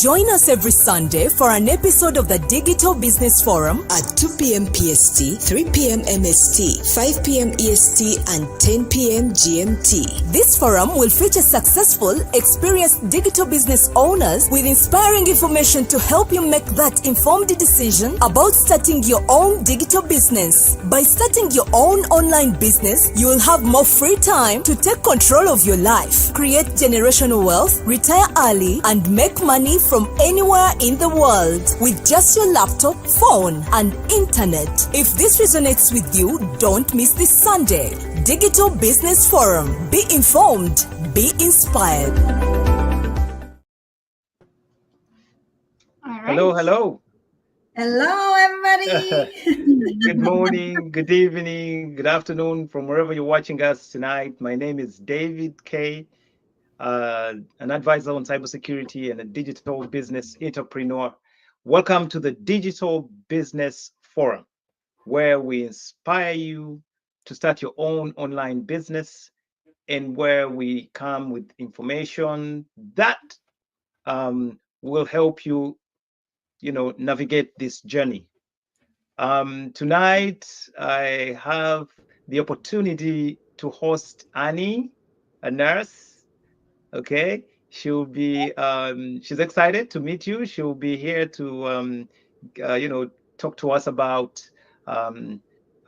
Join us every Sunday for an episode of the Digital Business Forum at 2 p.m. PST, 3 p.m. MST, 5 p.m. EST, and 10 p.m. GMT. This forum will feature successful, experienced digital business owners with inspiring information to help you make that informed decision about starting your own digital business. By starting your own online business, you will have more free time to take control of your life, create generational wealth, retire early, and make money from anywhere in the world with just your laptop, phone, and internet. If this resonates with you, don't miss this Sunday. Digital Business Forum. Be informed, be inspired. All right. Hello. Hello, everybody. Good morning, good evening, good afternoon from wherever you're watching us tonight. My name is David K., an advisor on cybersecurity and a digital business entrepreneur. Welcome to the Digital Business Forum, where we inspire you to start your own online business and where we come with information that will help you, navigate this journey. Tonight, I have the opportunity to host Annie, a nurse. Okay, she'll be. She's excited to meet you. She'll be here to, talk to us about her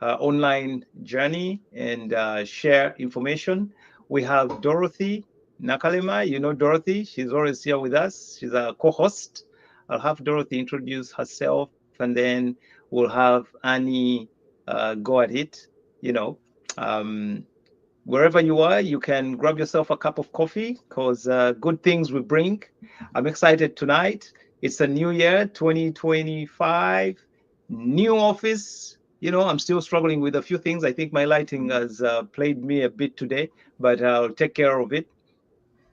online journey and share information. We have Dorothy Nakalema. You know Dorothy. She's always here with us. She's a co-host. I'll have Dorothy introduce herself, and then we'll have Annie go at it. Wherever you are, you can grab yourself a cup of coffee because good things we bring. I'm excited tonight. It's a new year, 2025, new office. I'm still struggling with a few things. I think my lighting has played me a bit today, but I'll take care of it.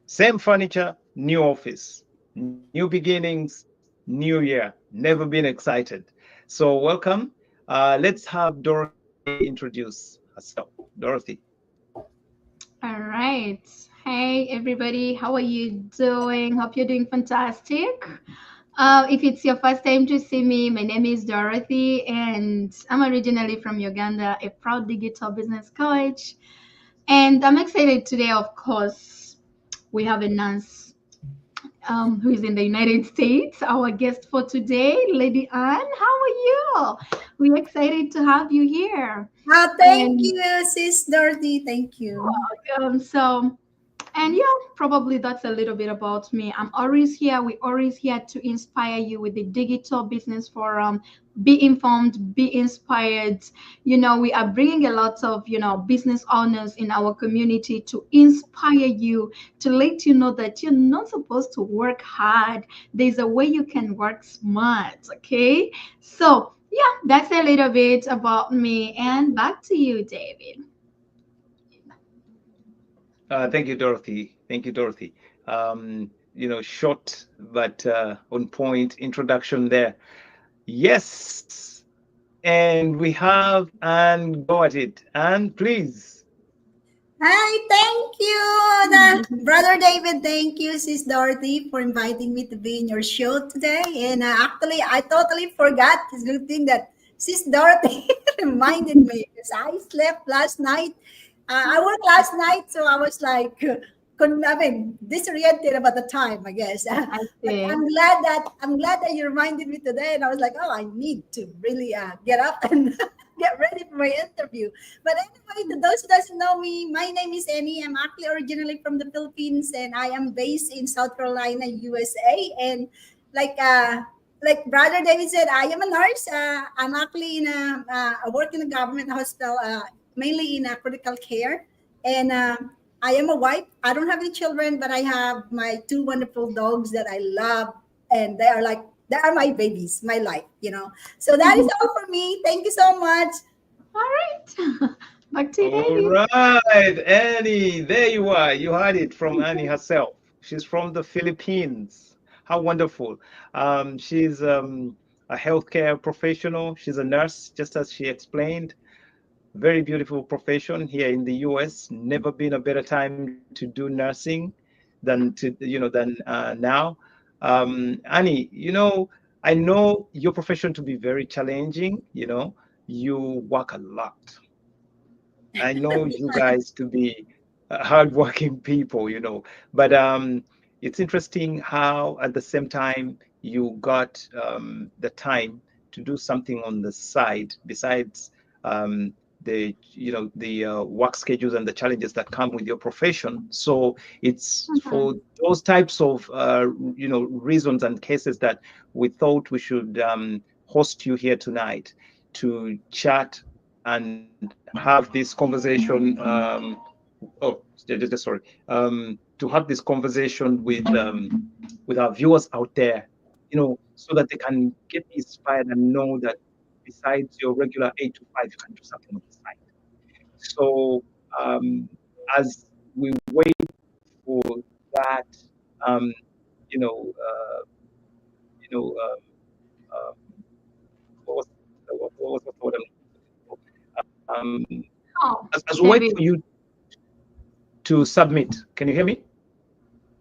Same furniture, new office, new beginnings, new year. Never been excited. So welcome. Let's have Dorothy introduce herself. Dorothy. All right. Hey, everybody. How are you doing? Hope you're doing fantastic. If it's your first time to see me, my name is Dorothy, and I'm originally from Uganda, a proud digital business coach. And I'm excited today, of course. We have a nurse who is in the United States, our guest for today, Lady Anne. How are you? We're excited to have you here. Thank you, Sis Dorothy. Thank you. Welcome. And yeah, probably that's a little bit about me. I'm always here. We're always here to inspire you with the Digital Business Forum. Be informed, be inspired. We are bringing a lot of, business owners in our community to inspire you, to let you know that you're not supposed to work hard. There's a way you can work smart, okay? So, yeah, that's a little bit about me. And back to you, David. Thank you, Dorothy. Short but on point introduction there. Yes. And we have Anne. Go at it. Anne, please. Hi, thank you, Brother David. Thank you, Sis Dorothy, for inviting me to be in your show today. And actually, I totally forgot. It's a good thing that Sis Dorothy reminded me because I slept last night. I worked last night, so I was like, disoriented about the time, I guess. But I'm glad that you reminded me today, and I was like, oh, I need to really get up and get ready for my interview. But anyway, to those who doesn't know me, my name is Annie. I'm actually originally from the Philippines, and I am based in South Carolina, USA. And like Brother David said, I am a nurse. I'm actually I work in a government hospital, mainly in critical care. And I am a wife. I don't have any children, but I have my two wonderful dogs that I love. And they are my babies, my life, So that is all for me. Thank you so much. All right. Back to you, David. All right, Annie, there you are. You heard it from Annie herself. She's from the Philippines. How wonderful. She's a healthcare professional. She's a nurse, just as she explained. Very beautiful profession here in the US. Never been a better time to do nursing than now. Annie, I know your profession to be very challenging. You work a lot. I know you guys to be hardworking people, but it's interesting how at the same time you got the time to do something on the side besides the work schedules and the challenges that come with your profession. So it's for those types of reasons and cases that we thought we should host you here tonight to chat and have this conversation. Sorry. To have this conversation with our viewers out there, so that they can get inspired and know that besides your regular 8 to 5, you can do something on the side. So as we wait for that, um, you know, uh, you know, uh, what was the word I'm looking for? Oh, As we wait David. for you to submit, can you hear me?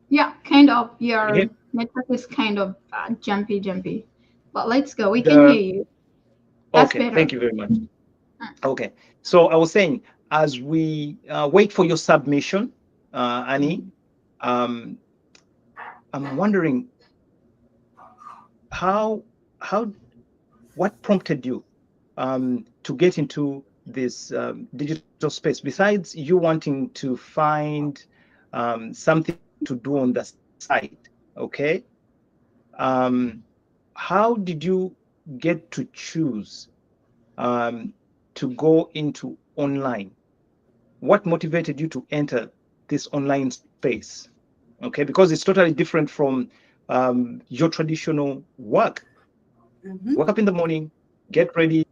Yeah, kind of. Can you Your hear network is kind of jumpy. But let's go. We can hear the? you. That's Okay, better. thank you very much. Okay, so I was saying, as we wait for your submission, Annie, um, I'm wondering how how what prompted you to get into this digital space besides you wanting to find something to do on the side. Okay, um, how did you get to choose um, to go into online? What motivated you to enter this online space? Okay, because it's totally different from your traditional work. Mhm. Wake up in the morning, get ready,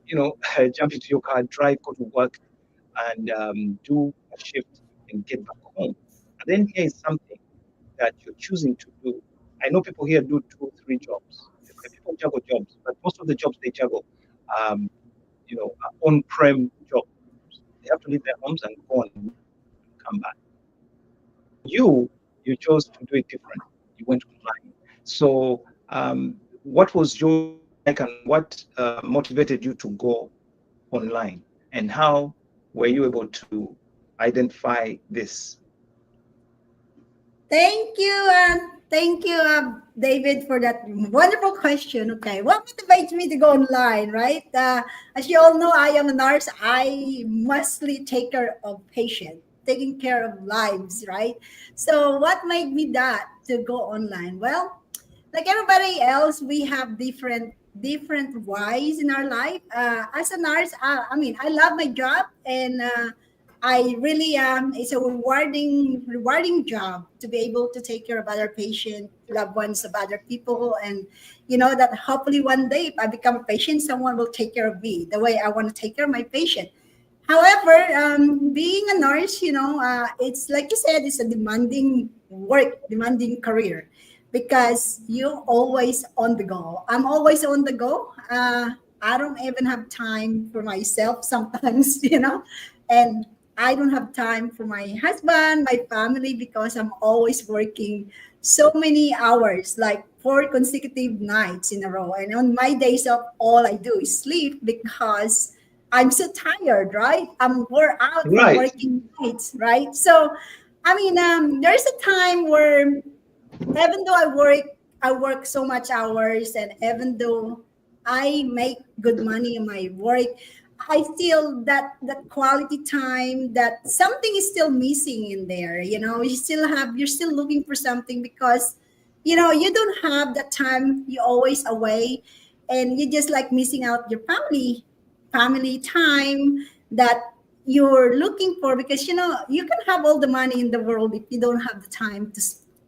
jump into your car, drive, go to work, and do a shift and get back home. And then here is something that you're choosing to do. I know people here do 2, 3 jobs. Okay, people juggle jobs, but most of the jobs they juggle, um, are on-prem jobs. They have to leave their homes and go and work and come back. You chose to do it different. You went online. So, what was your journey like, and what motivated you to go online, and how were you able to identify this? Thank you, David, for that wonderful question. Okay, what motivates me to go online, right? As you all know, I am a nurse. I mostly take care of patients, taking care of lives, right? So, what made me that to go online? Well, like everybody else, we have different whys in our life. As a nurse, I mean, I love my job, and I really it's a rewarding job to be able to take care of other patients, loved ones of other people, and that hopefully one day if I become a patient, someone will take care of me the way I want to take care of my patient. However, being a nurse, it's like you said, it's a demanding work, demanding career, because you're always on the go. I'm always on the go. I don't even have time for myself sometimes, and I don't have time for my husband, my family, because I'm always working so many hours, like 4 consecutive nights in a row. And on my days off, all I do is sleep because I'm so tired, right? I'm wore out from Right, working nights, right? So, I mean, there's a time where even though I work so much hours, and even though I make good money in my work, I feel that quality time, that something is still missing in there. You're still looking for something, because you don't have that time. You're always away, and you just like missing out your family time that you're looking for, because you can have all the money in the world if you don't have the time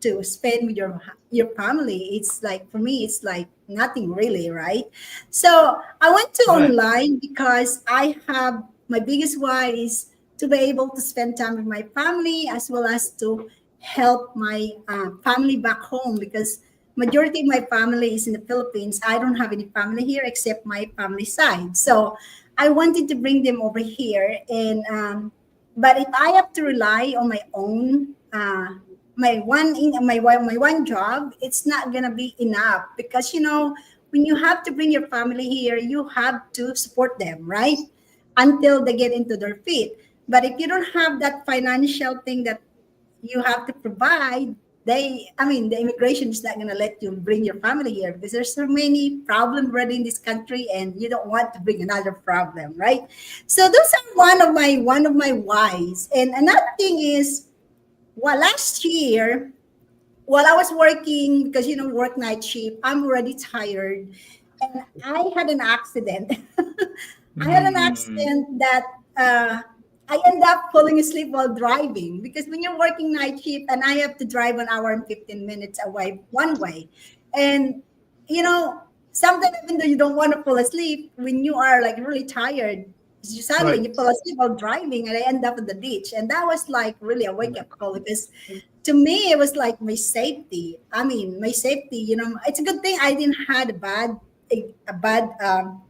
to spend with your family. It's like, for me, it's like nothing really, right? So I went to right, online because I have my biggest why is to be able to spend time with my family, as well as to help my family back home, because majority of my family is in the Philippines. I don't have any family here except my family side. So I wanted to bring them over here, and but if I have to rely on my one job, it's not gonna be enough, because when you have to bring your family here, you have to support them, right, until they get into their feet. But if you don't have that financial thing that you have to provide, the immigration is not going to let you bring your family here, because there's so many problems already in this country, and you don't want to bring another problem, right? So those are one of my whys. And another thing is, well, last year, while I was working, because work night shift, I'm already tired, and I had an accident. I had an Mm. accident that I end up falling asleep while driving, because when you're working night shift and I have to drive 1 hour and 15 minutes away one way, and you know sometimes, even though you don't want to fall asleep, when you are like really tired, suddenly Right. you fall asleep while driving, and I end up in the ditch. And that was like really a wake up call, because to me it was like my safety. My safety. It's a good thing I didn't had a bad accident.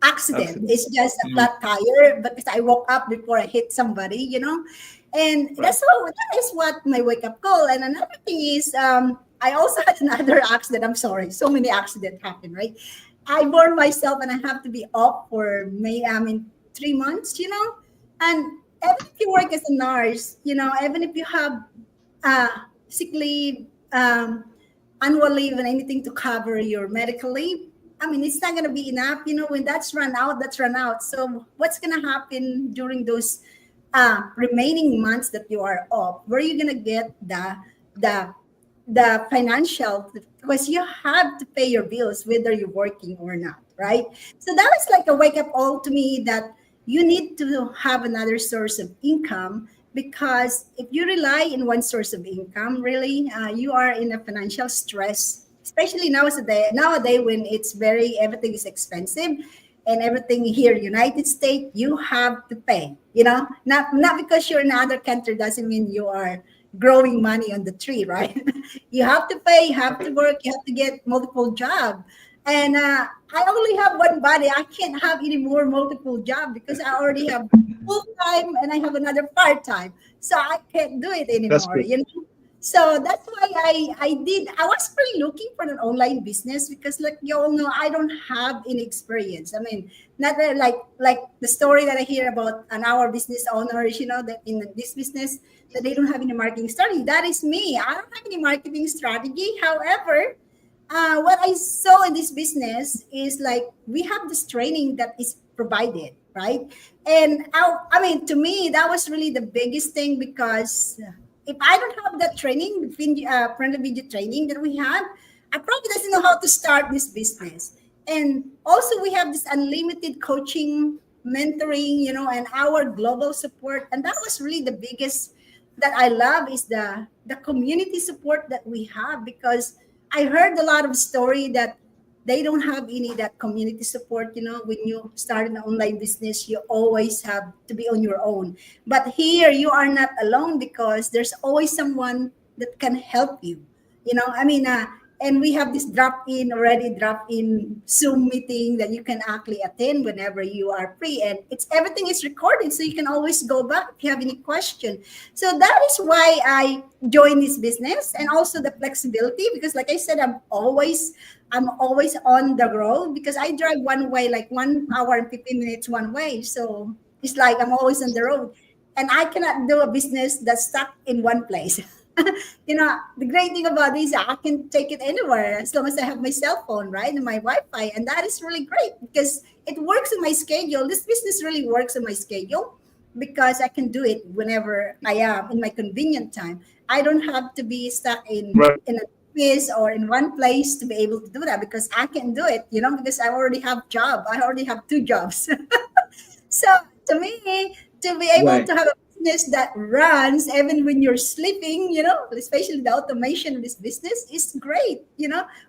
Accident. It's just a Mm. flat tire, but because I woke up before I hit somebody. And Right. that is what my wake up call. And another thing is, I also had another accident. I'm sorry, so many accidents happen, right? I burned myself, and I have to be off for 3 months. And even if you work as a nurse, even if you have uh, sick leave, annual leave, and anything to cover your medical leave, it's not going to be enough. When that's run out, that's run out. So what's going to happen during those remaining months that you are off? Where are you going to get the the financial, because you have to pay your bills whether you're working or not, right? So that was like a wake up call to me, that you need to have another source of income, because if you rely in one source of income, really, you are in a financial stress, especially nowadays when it's very everything is expensive, and everything here United States, you have to pay. Not because you're in another country doesn't mean you are growing money on the tree, right? You have to pay, you have to work, you have to get multiple job. And I only have one body. I can't have any more multiple job, because I already have full time and I have another part time. So I can't do it That's anymore. good. So that's why I was really looking for an online business, because like you all know, I don't have any experience. Not really like the story that I hear about an hour business owners, that in this business that they don't have any marketing strategy. That is me. I don't have any marketing strategy. However, what I saw in this business is like we have this training that is provided, right? And to me, that was really the biggest thing, because if I don't have that training, front video training that we have, I probably doesn't know how to start this business. And also, we have this unlimited coaching, mentoring, and our global support. And that was really the biggest that I love, is the community support that we have, because I heard a lot of story that they don't have any that community support. When you start an online business, you always have to be on your own. But here you are not alone, because there's always someone that can help you. And we have this drop in Zoom meeting that you can actually attend whenever you are free, and everything is recorded, so you can always go back if you have any question. So that is why I joined this business, and also the flexibility, because like I said, I'm always on the road, because I drive one way, like 1 hour and 15 minutes one way. So it's like I'm always on the road, and I cannot do a business that's stuck in one place. The great thing about this, I can take it anywhere as long as I have my cell phone, right, and my Wi-Fi, and that is really great, because it works in my schedule. This business really works in my schedule, because I can do it whenever I am in my convenient time. I don't have to be stuck in Right. in a office or in one place to be able to do that, because I can do it. Because I already have job. I already have two jobs. So to me, to be able Right. to have a business that runs even when you're sleeping, especially the automation of this business is great.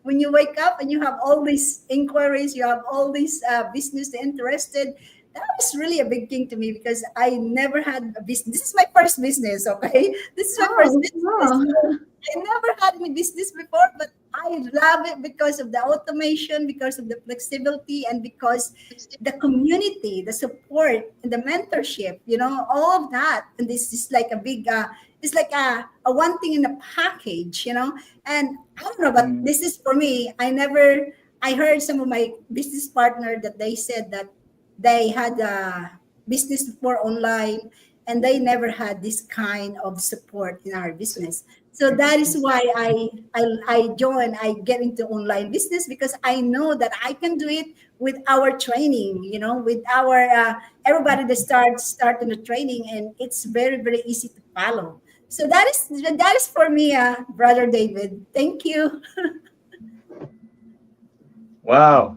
When you wake up and you have all these inquiries, you have all these business interested. That was really a big thing to me, because I never had a business. This is my first business, okay? This is my first Oh, business. wow. So I never had any business before, but I love it because of the automation, because of the flexibility, and because the community, the support, and the mentorship, all of that. And this is like a big it's like a one thing in a package, you know. And I don't know, but this is for me. I heard some of my business partner that they said that they had a business before online, and they never had this kind of support in our business. So that is why I get into online business, because I know that I can do it with our training, you know, with our everybody that start in the training, and it's very, very easy to follow. So that is for me, brother David. Thank you. Wow.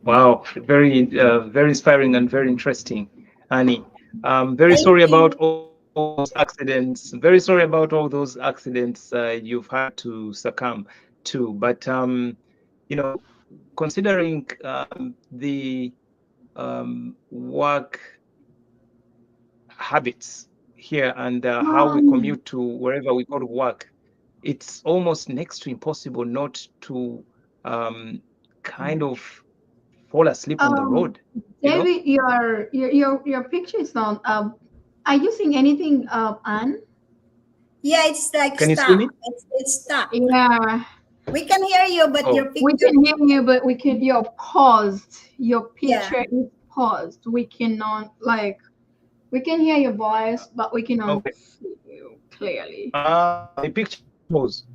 Wow. Very inspiring and very interesting, Annie. Very Thank sorry about you. all those accidents. Very sorry about all those accidents you've had to succumb to. But you know, considering the work habits here and how we Um, commute to wherever we go to work, it's almost next to impossible not to kind of fall asleep on the um, road, you know? David, your picture is on. Are you seeing anything, Anne? Yeah, it's like Can you see stuck. me? It's stuck. Yeah, We can hear you, but Oh, your we picture, can hear you, but we can. You're paused. Your yeah. picture is paused. We cannot like. We can hear your voice, but we cannot okay. see you clearly. My picture pose.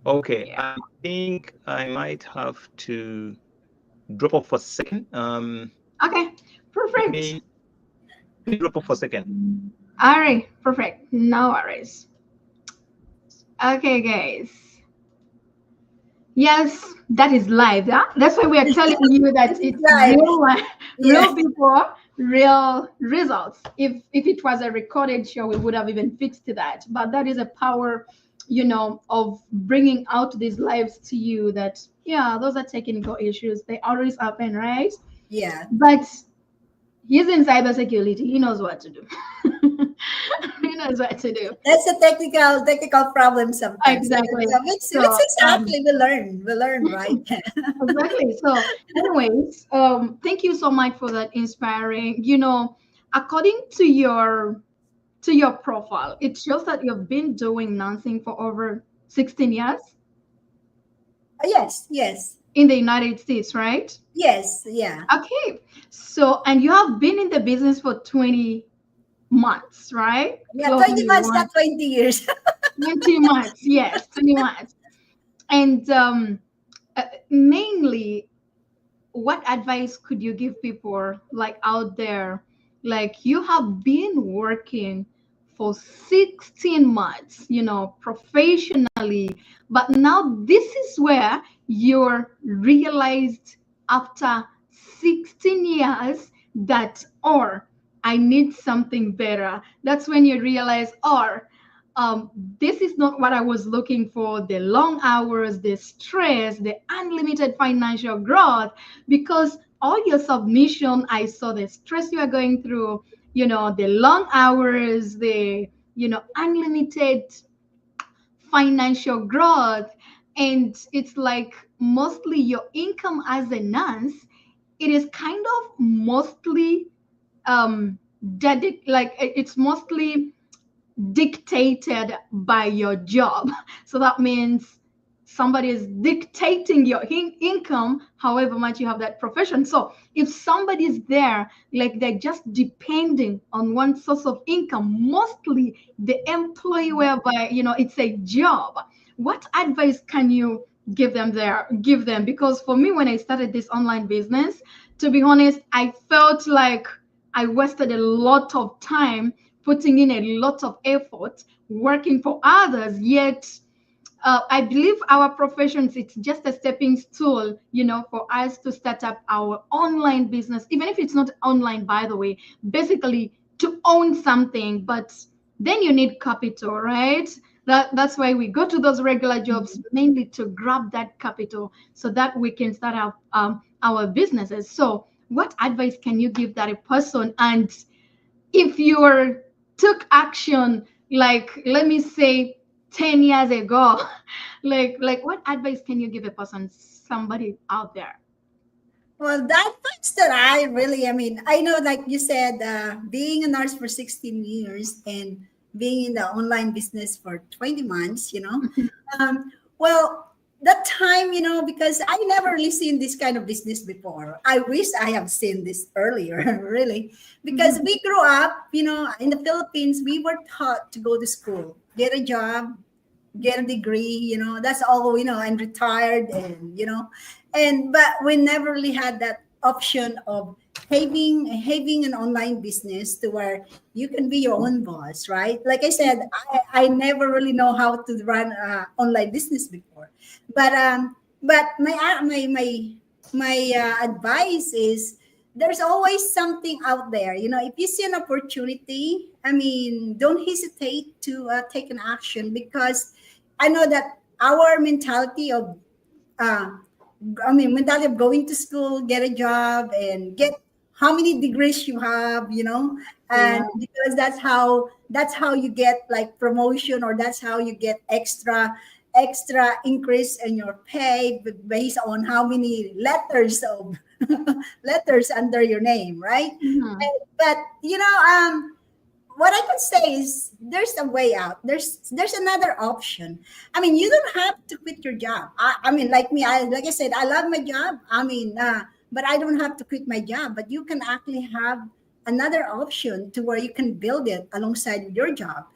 Okay, Yeah. I think I might have to drop off for a second. Okay. Let Perfect. me let me drop off for a second. All right. Perfect. No worries. Okay, guys. Yes, that is live. Yeah? That's why we are telling you This that is it's live. real life, Yeah. real people, real results. If it was a recorded show, we would have even fixed that. But that is a power, of bringing out these lives to you. That yeah, those are technical issues. They always happen, right? Yeah. But he's in cybersecurity. He knows what to do. He knows what to do. That's a technical problem sometimes. And Exactly. which So exactly we learn, right? exactly. So, anyways, thank you so much for that inspiring. According to your profile, it shows that you've been doing nursing for over 16 years Yes, yes, in the United States, right? yes, yeah. Okay. So, and you have been in the business for 20 months, right? Yeah, 20 Closely months, not 20 years. 20 months. Yes, 20 months. And mainly, what advice could you give people like out there, like you have been working for 16 months professionally, but now this is where you're realized after 16 years that, or I need something better. That's when you realize, or this is not what I was looking for, the long hours, the stress, the unlimited financial growth. Because all your submission, I saw the stress you are going through, the long hours, the unlimited financial growth. And it's like mostly your income as a nurse, it is kind of mostly like it's mostly dictated by your job. So that means somebody is dictating your income, however much you have that profession. So if somebody is there, like they're just depending on one source of income, mostly the employee, whereby, it's a job, what advice can you give them? Because for me, when I started this online business, to be honest, I felt like I wasted a lot of time putting in a lot of effort working for others, yet I believe our professions, it's just a stepping stool, for us to start up our online business, even if it's not online, by the way, basically to own something. But then you need capital, right? That's why we go to those regular jobs, mainly to grab that capital so that we can start up our businesses. So what advice can you give that a person? And if you took action, like let me say 10 years ago, like what advice can you give a person, somebody out there? Well, that advice that I really, I mean, I know, like you said, being a nurse for 16 years, and being in the online business for 20 months, well, that time, because I never really seen this kind of business before. I wish I have seen this earlier, really, because we grew up, in the Philippines, we were taught to go to school, get a job, get a degree, that's all we know, and retired, and but we never really had that option of having an online business to where you can be your own boss, right? Like I said, I never really know how to run online business before, but my advice is there's always something out there. If you see an opportunity, I mean, don't hesitate to take an action, because I know that our mentality of uh, mentality of going to school, get a job, and get how many degrees you have, and because that's how you get like promotion, or that's how you get extra increase in your pay based on how many letters of letters under your name, right? But what I can say is there's a way out. There's another option. I mean, you don't have to quit your job. I mean, like me, like I said, I love my job. I mean, but I don't have to quit my job. But you can actually have another option to where you can build it alongside with your job.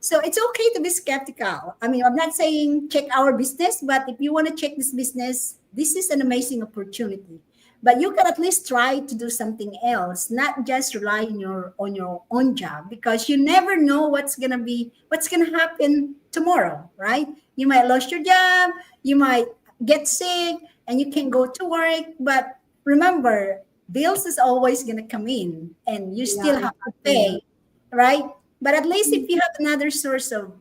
So it's okay to be skeptical. I mean, I'm not saying check our business, but if you want to check this business, this is an amazing opportunity. But you can at least try to do something else, not just rely on your own job, because you never know what's gonna happen tomorrow, right? You might lose your job, you might get sick, and you can go to work. But remember, bills is always gonna come in, and you still have to pay, right? But at least if you have another source of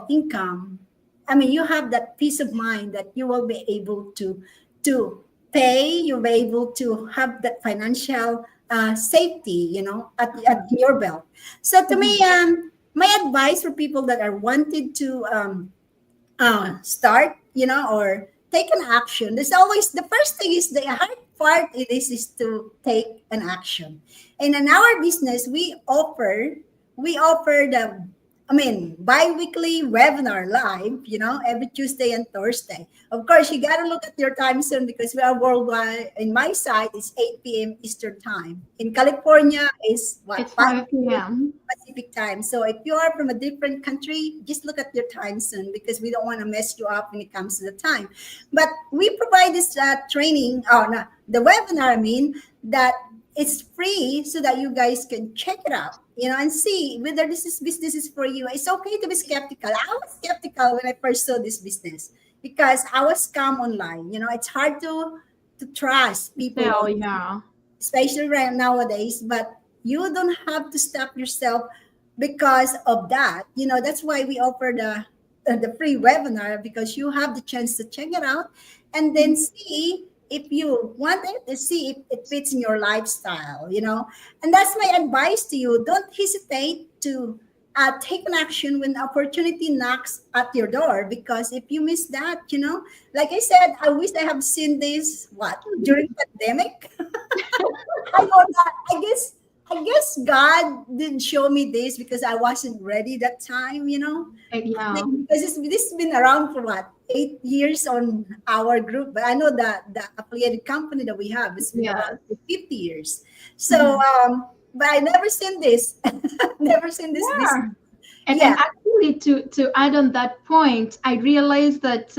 income, I mean, you have that peace of mind that you will be able to pay, you'll be able to have that financial safety, at your belt. So to me, my advice for people that are wanted to start, or take an action, there's always the first thing is the hard part. It is to take an action. And in our business, we offer the bi-weekly webinar live, every Tuesday and Thursday. Of course, you got to look at your time zone because we are worldwide. In my side, it's 8 p.m. Eastern time. In California, it's what? It's 5 p.m. Pacific time. So if you are from a different country, just look at your time zone because we don't want to mess you up when it comes to the time. But we provide this training, the webinar, that it's free so that you guys can check it out, and see whether this business is for you. It's okay to be skeptical. I was skeptical when I first saw this business because I was scam online. It's hard to trust people, especially right nowadays. But you don't have to stop yourself because of that. That's why we offer the free webinar, because you have the chance to check it out and then see if you want it, to see if it fits in your lifestyle, and that's my advice to you. Don't hesitate to take an action when opportunity knocks at your door, because if you miss that, like I said, I wish I have seen this during pandemic. I know that. I guess God didn't show me this because I wasn't ready that time, because this has been around for 8 years on our group. But I know that the affiliated company that we have has been around for 50 years. So, but I never seen this, never seen this business. And actually, to add on that point, I realized that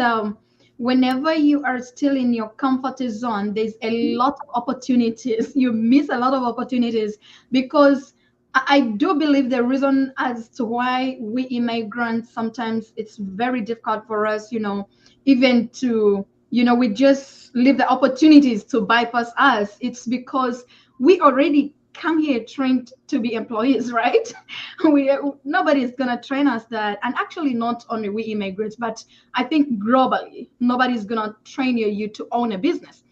whenever you are still in your comfort zone, there's a lot of opportunities. You miss a lot of opportunities, because I do believe the reason as to why we immigrants, sometimes it's very difficult for us, even to, we just leave the opportunities to bypass us. It's because we already come here trained to be employees, right? Nobody's gonna train us that. And actually, not only we immigrants, but I think globally, nobody's gonna train you to own a business.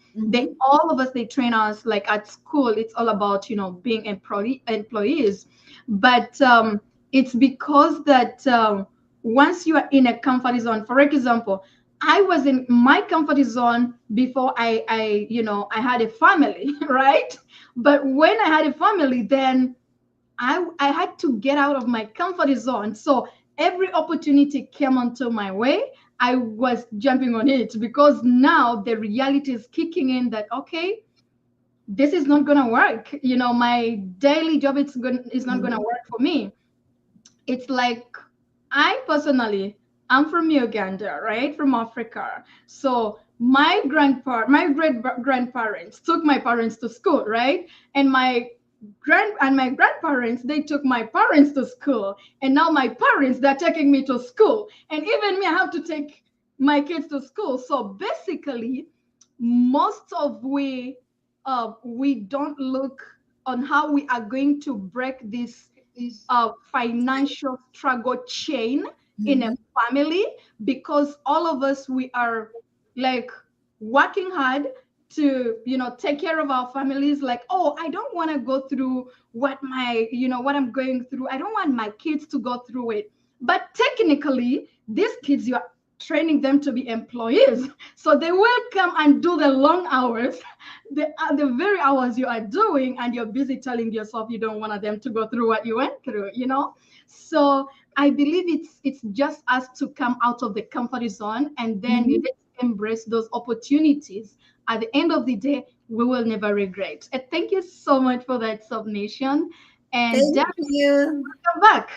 All of us, they train us like at school. It's all about being employees, but it's because that once you are in a comfort zone. For example, I was in my comfort zone before I had a family, right? But when I had a family, then I had to get out of my comfort zone. So every opportunity came onto my way, I was jumping on it, because now the reality is kicking in that, okay, this is not gonna work. My daily job is not gonna work for me. It's like, I personally, I'm from Uganda, right? From Africa. So my great grandparents took my parents to school, right? And my grandparents, they took my parents to school. And now my parents, they're taking me to school. And even me, I have to take my kids to school. So basically, most of we don't look on how we are going to break this financial struggle chain in a family, because all of us, we are like working hard to take care of our families. Like, oh, I don't want to go through what I'm going through. I don't want my kids to go through it. But technically, these kids, you are training them to be employees, so they will come and do the long hours, the very hours you are doing, and you're busy telling yourself you don't want them to go through what you went through. So I believe it's just us to come out of the comfort zone, and then let's embrace those opportunities. At the end of the day, we will never regret. And thank you so much for that submission. And Thank you. come back.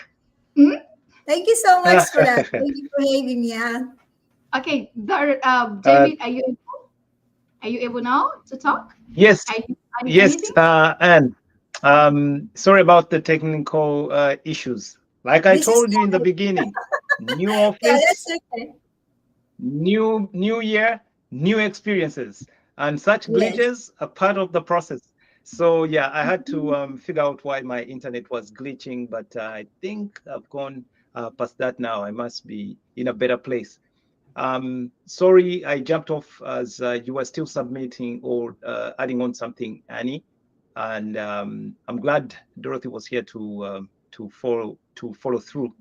Hmm? Thank you so much for that. Thank you for having me. Yeah. Okay, David, are you able now to talk? Yes, Are you adding yes, anything? and sorry about the technical issues. Like I This is told you in the beginning, new yeah, that's office, okay. new year, new experiences, and such Yes. glitches are part of the process. So yeah, I had to figure out why my internet was glitching, but I think I've gone past that now. I must be in a better place. Sorry, I jumped off as you were still submitting or adding on something, Annie, and I'm glad Dorothy was here to follow through.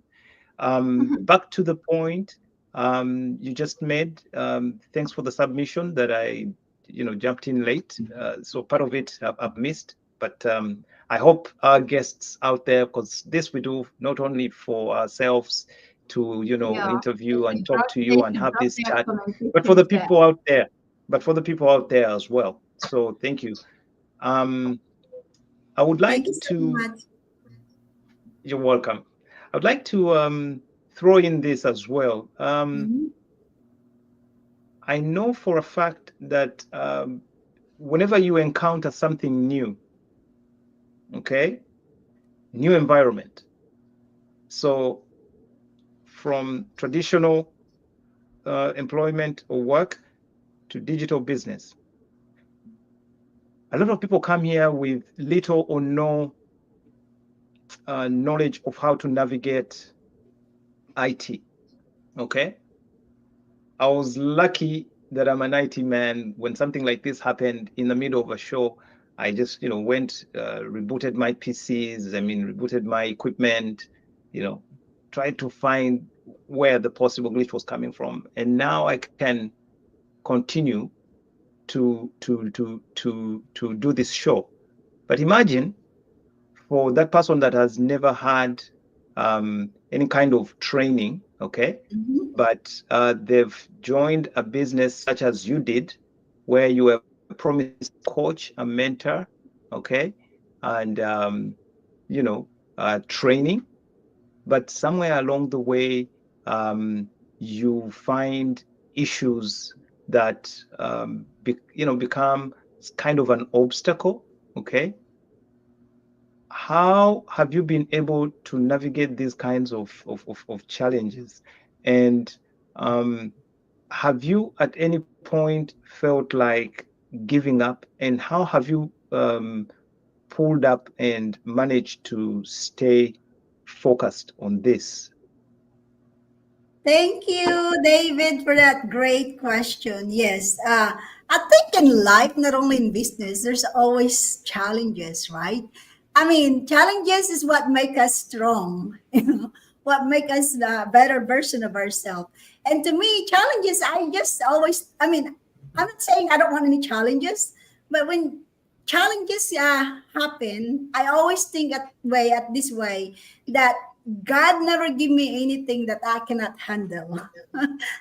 Back to the point you just made. Thanks for the submission that I, jumped in late. So part of it I've missed, but I hope our guests out there, because this we do not only for ourselves to, Yeah. interview and talk to They you and should have drop this their chat, commented but for the things there. people out there, as well. So thank you. Um, I would Thank like you so to. much. You're welcome. I would like to throw in this as well. Mhm. I know for a fact that whenever you encounter something new, okay, new environment. So from traditional employment or work to digital business, a lot of people come here with little or no knowledge of how to navigate IT. Okay. I was lucky that I'm an IT man. When something like this happened in the middle of a show, I just, went, rebooted my PCs, rebooted my equipment, you know, tried to find where the possible glitch was coming from. And now I can continue to do this show. But imagine for that person that has never had any kind of training, okay, Mhm. but they've joined a business such as you did, where you were promised a coach, a mentor, okay, and training, but somewhere along the way, you find issues that become kind of an obstacle, okay. How have you been able to navigate these kinds of challenges? And have you at any point felt like giving up? And how have you pulled up and managed to stay focused on this? Thank you, David, for that great question. Yes, I think in life, not only in business, there's always challenges, right? I mean, challenges is what make us strong, what make us the better version of ourselves. And to me, challenges, I just always, I mean, I'm not saying I don't want any challenges, but when challenges happen, I always think at this way, that God never give me anything that I cannot handle.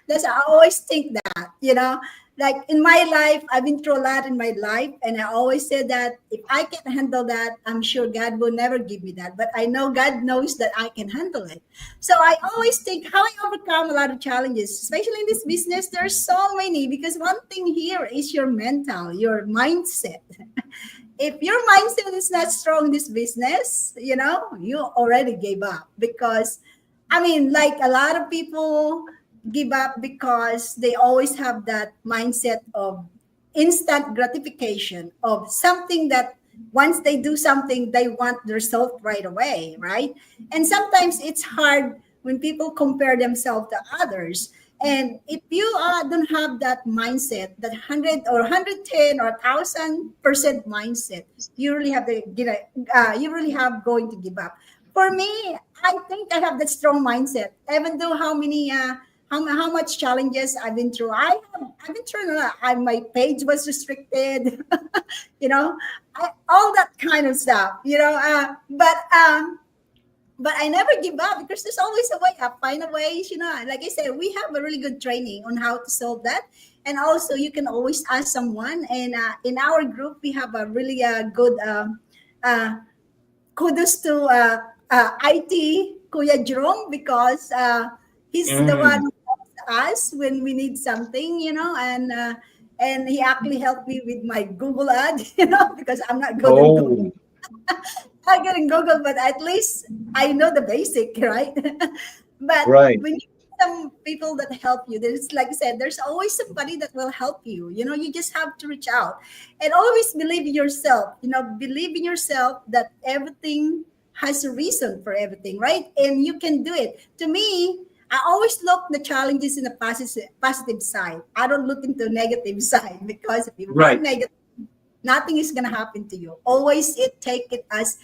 That's I always think that, like in my life, I've been through a lot in my life, and I always say that if I can handle that, I'm sure God will never give me that. But I know God knows that I can handle it. So I always think how I overcome a lot of challenges, especially in this business. There's so many, because one thing here is your mental, your mindset. If your mindset is not strong in this business, you already gave up. Because, I mean, like a lot of people give up because they always have that mindset of instant gratification of something that once they do something, they want the result right away, right? And sometimes it's hard when people compare themselves to others. And if you don't have that mindset, that 100 or 110 or 1,000% mindset, you really have to you really have going to give up. For me, I think I have that strong mindset. Even though how many how much challenges I've been through, I've been through a lot. My page was restricted, you know, all that kind of stuff, but I never give up, because there's always a way. I find a ways, like I said, we have a really good training on how to solve that. And also you can always ask someone. And in our group, we have a really good uh, kudos to IT Kuya Jerome, because he's the one Mm. who helps us when we need something, and he actually helped me with my Google ad, because I'm not good in Google. Oh, I get in Google, but at least I know the basic, right? But right. when you have some people that help you, there's, like I said, there's always somebody that will help you. You just have to reach out and always believe in yourself. Believe in yourself that everything has a reason for everything, right? And you can do it. To me, I always look the challenges in the positive side. I don't look into the negative side, because if you are Right. negative, nothing is going to happen to you. Always take it as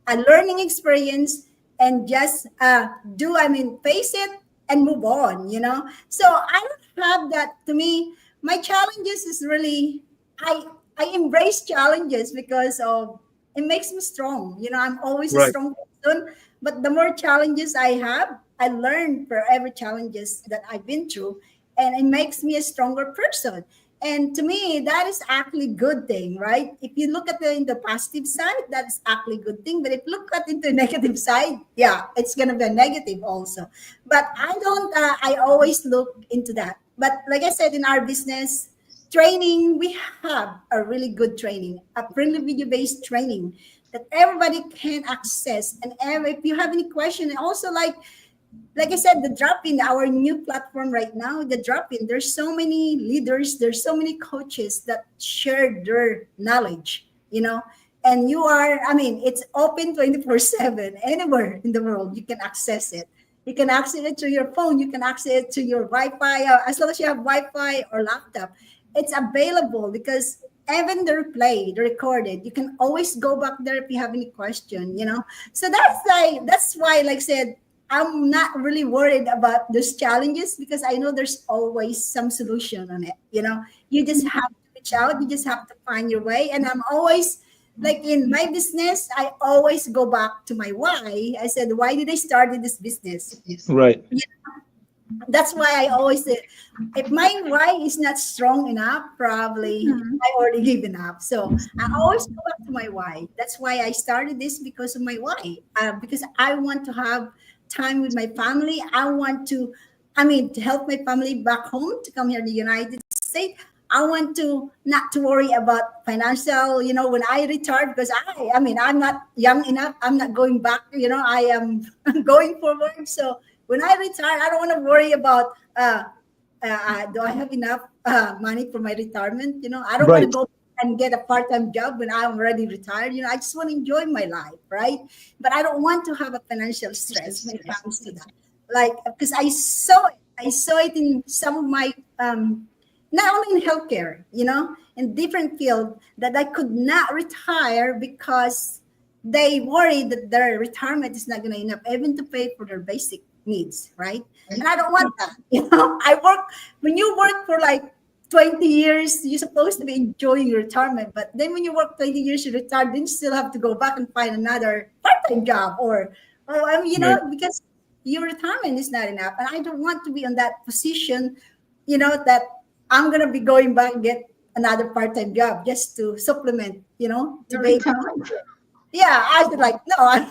a learning experience, and just face it and move on. So I don't have that. To me, my challenges is really, I embrace challenges because of it makes me strong. I'm always a Right. strong person, but the more challenges I have, I learn for every challenges that I've been through, and it makes me a stronger person. And to me, that is actually good thing, right? If you look at in the positive side, that's actually good thing. But if you look at into the negative side, yeah, it's gonna be a negative also. But I don't. I always look into that. But like I said, in our business training, we have a really good training, a friendly video-based training that everybody can access. And if you have any question, and also like I said, the drop in, our new platform right now, the drop in, there's so many leaders, there's so many coaches that share their knowledge, and it's open 24/7, anywhere in the world, you can access it. You can access it to your phone, you can access it to your Wi-Fi, as long as you have Wi-Fi or laptop, it's available, because even the replay, the recorded, you can always go back there if you have any question. So that's why, like I said, I'm not really worried about those challenges, because I know there's always some solution on it. You just have to reach out, you just have to find your way. And I'm always, like in my business, I always go back to my why. I said, why did I start this business? Right. That's why I always say, if my why is not strong enough, probably I already given up. So I always go back to my why. That's why I started this, because of my why. Because I want to have time with my family. I want to help my family back home to come here in the United States. I want to not to worry about financial, when I retire, because I'm not young enough. I'm not going back, I am going forward. So when I retire, I don't want to worry about do I have enough money for my retirement? I don't want to Right. go and get a part-time job when I'm already retired. I just want to enjoy my life, right? But I don't want to have a financial stress when it comes to that. Like, because I saw it in some of my not only in healthcare, in different field, that I could not retire because they worry that their retirement is not going to enough even to pay for their basic needs, right? And I don't want that. I work, when you work for like 20 years, you're supposed to be enjoying your retirement. But then when you work 20 years, you retire, then you still have to go back and find another part-time job or I mean, Right. because your retirement is not enough. And I don't want to be on that position, that I'm going to be going back and get another part-time job just to supplement, to Your be, retirement. yeah, I was like, no,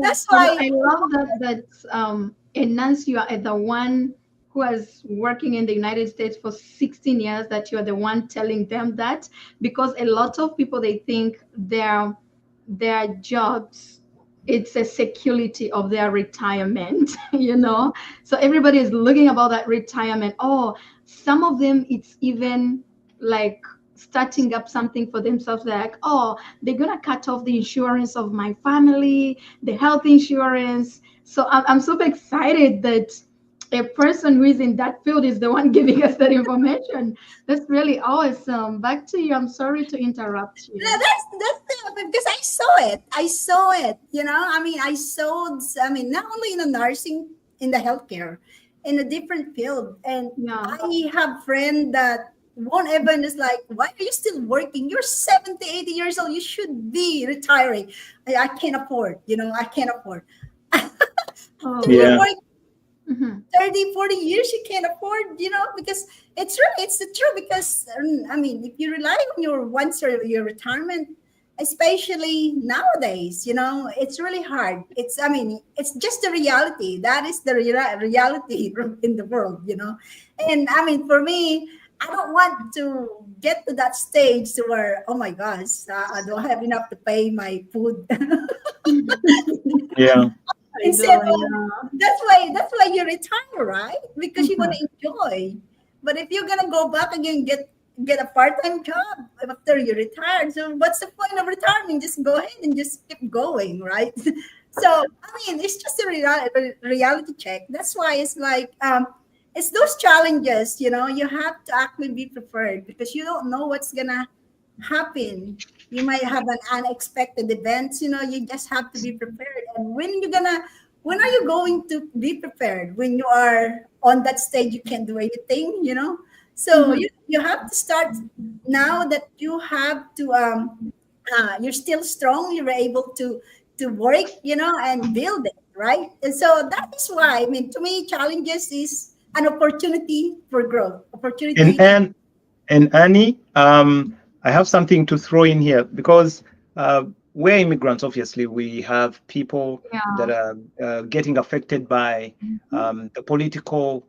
that's why, I love that and Nancy, you are the one who is working in the United States for 16 years, that you are the one telling them that, because a lot of people, they think their jobs, it's a security of their retirement, So everybody is looking about that retirement. Oh, some of them, it's even like starting up something for themselves. They're like, oh, they're gonna cut off the insurance of my family, the health insurance. So I'm super excited that a person who is in that field is the one giving us that information. That's really awesome. Back to you. I'm sorry to interrupt no, you. that's it, because I saw it. I saw it. I mean, not only in the nursing, in the healthcare, in a different field. And Yeah. I have friend that won't even is like, why are you still working? You're 70, 80 years old. You should be retiring. I can't afford, I can't afford. Oh, After you Yeah. work mhm. 30, 40 years, you can't afford, because it's the truth. Because I mean, if you rely on your retirement, especially nowadays, it's really hard. It's just the reality. That is the reality in the world, and I mean, for me, I don't want to get to that stage to where, oh my gosh, I don't have enough to pay my food. Yeah. I Instead know, of, yeah. that's why you retire, right? Because you want Mhm. to enjoy. But if you're gonna go back again, get a part-time job after you retire, so what's the point of retiring? Just go ahead and just keep going, right? So I mean, it's just a reality check. That's why it's like, it's those challenges. You have to actually be prepared, because you don't know what's gonna happen. You might have an unexpected events. You just have to be prepared. And when are you going to be prepared? When you are on that stage, you can't do anything. So Mhm. you have to start now that you have to. You're still strong. You're able to work, and build it, right? And so that is why, I mean, to me, challenges is an opportunity for growth. And Opportunity. and and Annie, I have something to throw in here because we're immigrants. Obviously, we have people that Yeah. are getting affected by the political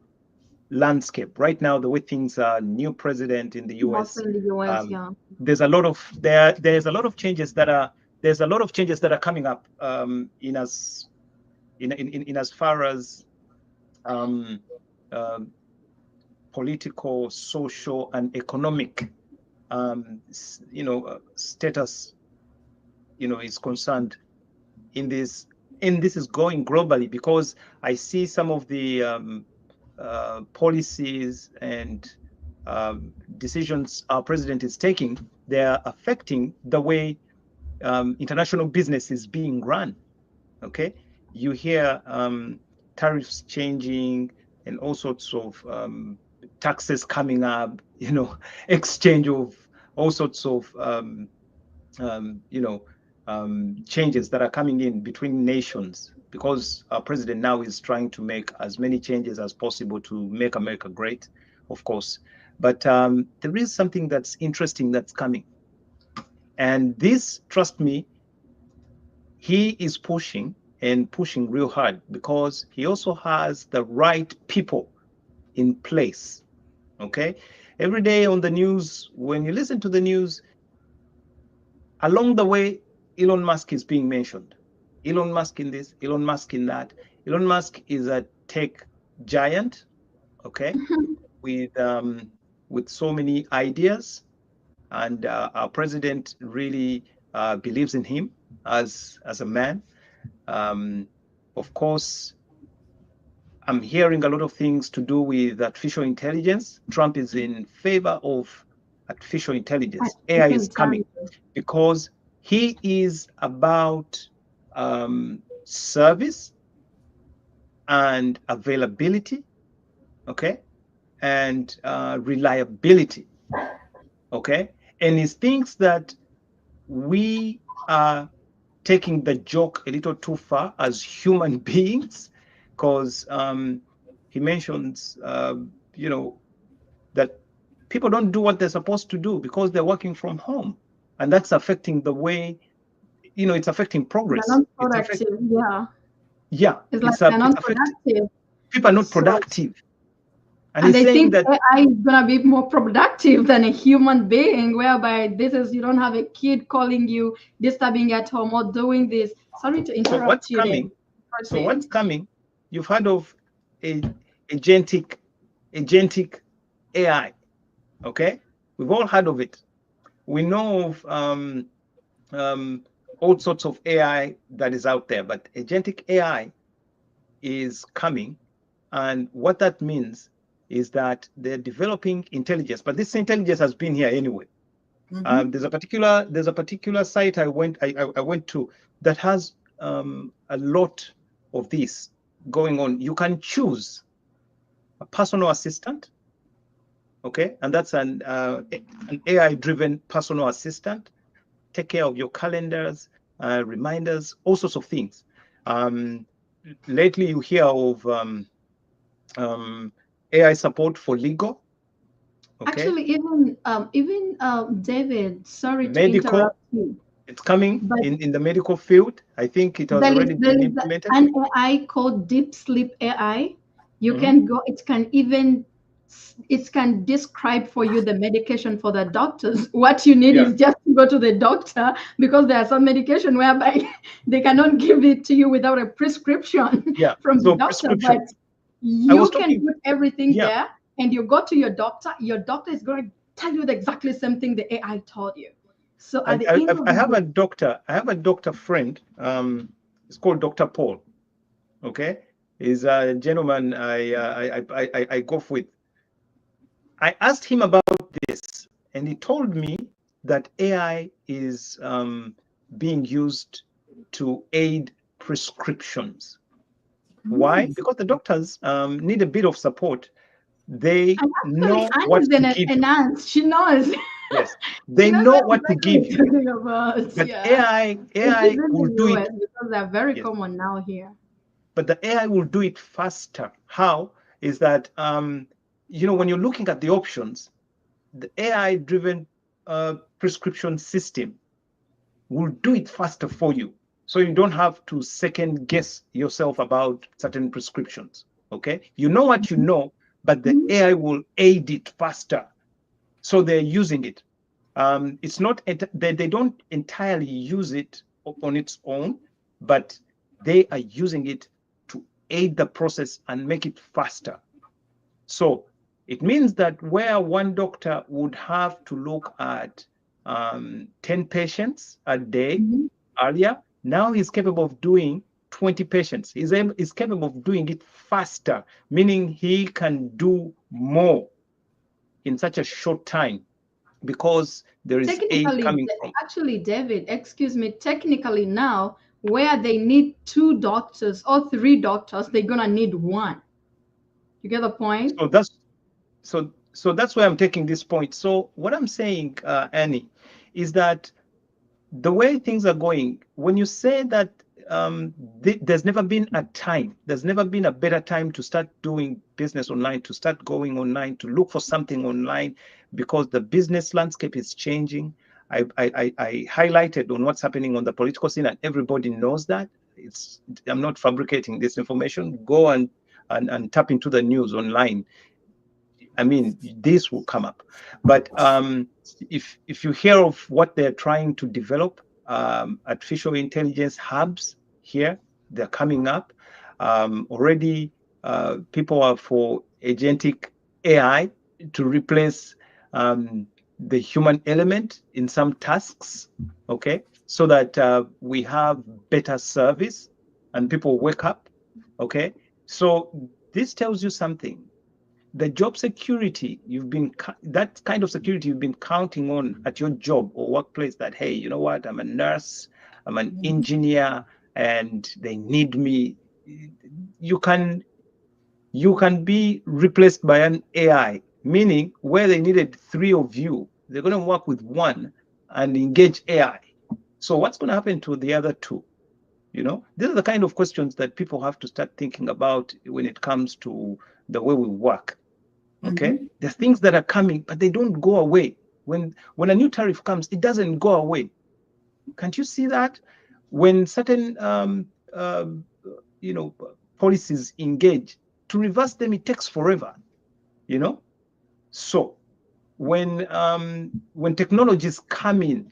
landscape right now. The way things are, new president in the Mostly U.S. in the US, Um, yeah. there's a lot of changes that are coming up in as far as um, um, political, social, and economic status is concerned in this. And this is going globally because I see some of the policies and decisions our president is taking. They're affecting the way international business is being run. Okay, you hear tariffs changing and all sorts of taxes coming up, exchange of all sorts of changes that are coming in between nations, because our president now is trying to make as many changes as possible to make America great, of course. But there is something that's interesting that's coming. And this, trust me, he is pushing and pushing real hard because he also has the right people in place. Okay. Every day on the news, when you listen to the news, along the way, Elon Musk is being mentioned. Elon Musk in this, Elon Musk in that. Elon Musk is a tech giant, okay, with so many ideas, and our president really believes in him as a man. Um, of course, I'm hearing a lot of things to do with artificial intelligence. Trump is in favor of artificial intelligence. AI Artificial is coming intelligence. because he is about service and availability, okay, and reliability. Okay, and he thinks that we are taking the joke a little too far as human beings, because he mentions, that people don't do what they're supposed to do because they're working from home, and that's affecting the way, it's affecting progress. They're not productive. Yeah, It's like they're not affecting productive. people are not So, productive, and and he's they saying think that AI is gonna be more productive than a human being, whereby this is, you don't have a kid calling you, disturbing at home, or doing this. Sorry to so interrupt what's you there. coming so what's coming you've heard of a agentic AI. Okay, we've all heard of it. We know of all sorts of AI that is out there, but agentic AI is coming, and what that means is that they're developing intelligence. But this intelligence has been here anyway. There's a particular site I went to that has a lot of this going on. You can choose a personal assistant, okay, and that's an AI-driven personal assistant. Take care of your calendars, reminders, all sorts of things. Lately, you hear of AI support for legal. Okay. Actually, even David, sorry to Medical, interrupt you. it's coming But in the medical field. I think it has already been implemented. an AI called Deep Sleep AI. You Mhm. can go, it can describe for you the medication for the doctors. What you need Yeah. is just to go to the doctor, because there are some medication whereby they cannot give it to you without a prescription Yeah. from So the doctor. prescription. But you can talking- put everything Yeah. there, and you go to your doctor is going to tell you the exactly same thing the AI told you. So at the end of I have the a doctor. I have a doctor friend. It's called Dr. Paul. Okay, he's a gentleman I go with. I asked him about this, and he told me that AI is being used to aid prescriptions. Why? Because the doctors need a bit of support. They And know actually, what Anne is to give an you. aunt. She knows. Yes, She they knows know what to exactly give what you. you're talking about. But Yeah. AI It's in will the do US it. because they're very Yes. common now here. But the AI will do it faster. How is that? When you're looking at the options, the AI-driven prescription system will do it faster for you. So you don't have to second guess yourself about certain prescriptions. Okay, you know what you know, but the AI will aid it faster. So they're using it. It's not they don't entirely use it on its own, but they are using it to aid the process and make it faster. So it means that where one doctor would have to look at 10 patients a day earlier, now he's capable of doing 20 patients. He's capable of doing it faster, meaning he can do more in such a short time, because there is aid coming from. Actually, David, excuse me, technically now, where they need 2 doctors or 3 doctors, they're gonna need 1. You get the point? So that's why I'm taking this point. So what I'm saying, Annie, is that the way things are going, when you say that there's never been a better time to start doing business online, to start going online, to look for something online, because the business landscape is changing. I highlighted on what's happening on the political scene, and everybody knows that. I'm not fabricating this information. Go and tap into the news online. I mean, this will come up. But if you hear of what they're trying to develop, artificial intelligence hubs here, they're coming up. Already, people are for agentic AI to replace the human element in some tasks, okay? So that we have better service and people wake up, okay? So this tells you something. The job security that kind of security you've been counting on at your job or workplace, that, hey, you know what, I'm a nurse, I'm an engineer, and they need me. You can you can be replaced by an AI, meaning where they needed 3 of you, they're going to work with 1 and engage AI. So what's going to happen to the other 2? You know, these are the kind of questions that people have to start thinking about when it comes to the way we work. Okay, there's things that are coming, but they don't go away. When a new tariff comes, it doesn't go away. Can't you see that? When certain you know, policies engage, to reverse them, it takes forever. You know, so when technologies come in,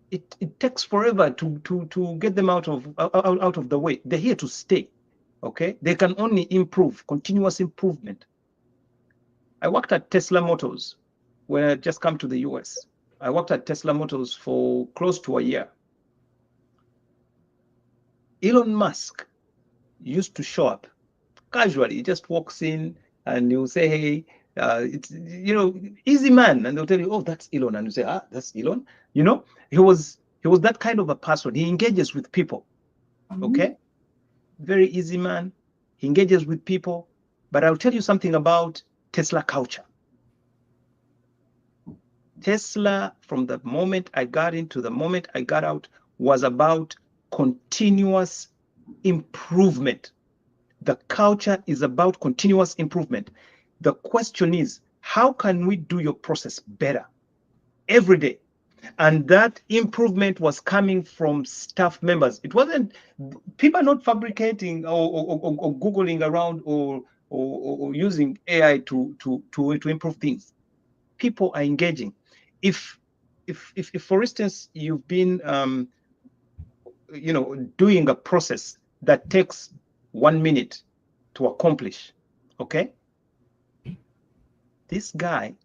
it takes forever to get them out of the way. They're here to stay. Okay, they can only improve, continuous improvement. I worked at Tesla Motors when I just come to the US. I worked at Tesla Motors for close to a year. Elon Musk used to show up casually. He just walks in and he'll say, hey, it's, you know, easy man. And they'll tell you, oh, that's Elon. And you say, ah, that's Elon. You know, he was that kind of a person. He engages with people. Okay. Very easy man. He engages with people. But I'll tell you something about Tesla culture. Tesla, from the moment I got into the moment I got out, was about continuous improvement. The culture is about continuous improvement. The question is, how can we do your process better every day? And that improvement was coming from staff members. It wasn't, people are not fabricating or Googling around or using AI to improve things. People are engaging. If for instance, you've been you know, doing a process that takes 1 minute to accomplish, okay? This guy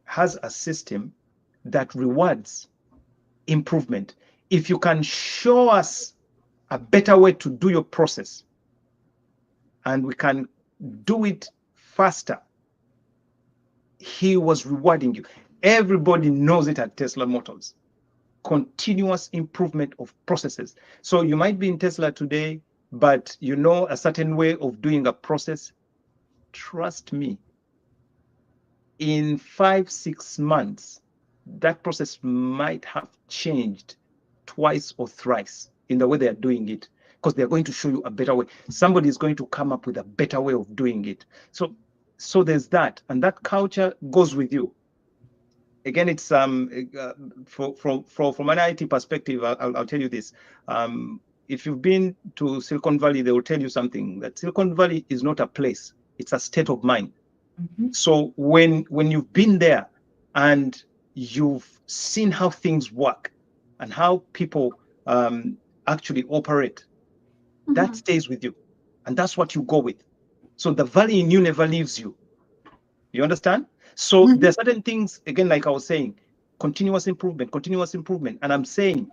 has a system that rewards improvement. If you can show us a better way to do your process and we can do it faster, he was rewarding you. Everybody knows it at Tesla Motors. Continuous improvement of processes. So you might be in Tesla today, but you know a certain way of doing a process. Trust me, in 5-6 months, that process might have changed twice or thrice in the way they are doing it, because they're going to show you a better way. Somebody is going to come up with a better way of doing it. So there's that, and that culture goes with you. Again, it's from an IT perspective, I'll tell you this. If you've been to Silicon Valley, they will tell you something, that Silicon Valley is not a place, it's a state of mind. So when you've been there and you've seen how things work and how people actually operate, that stays with you, and that's what you go with. So the valley in you never leaves you. You understand? So there are certain things, again, like I was saying, continuous improvement. And I'm saying,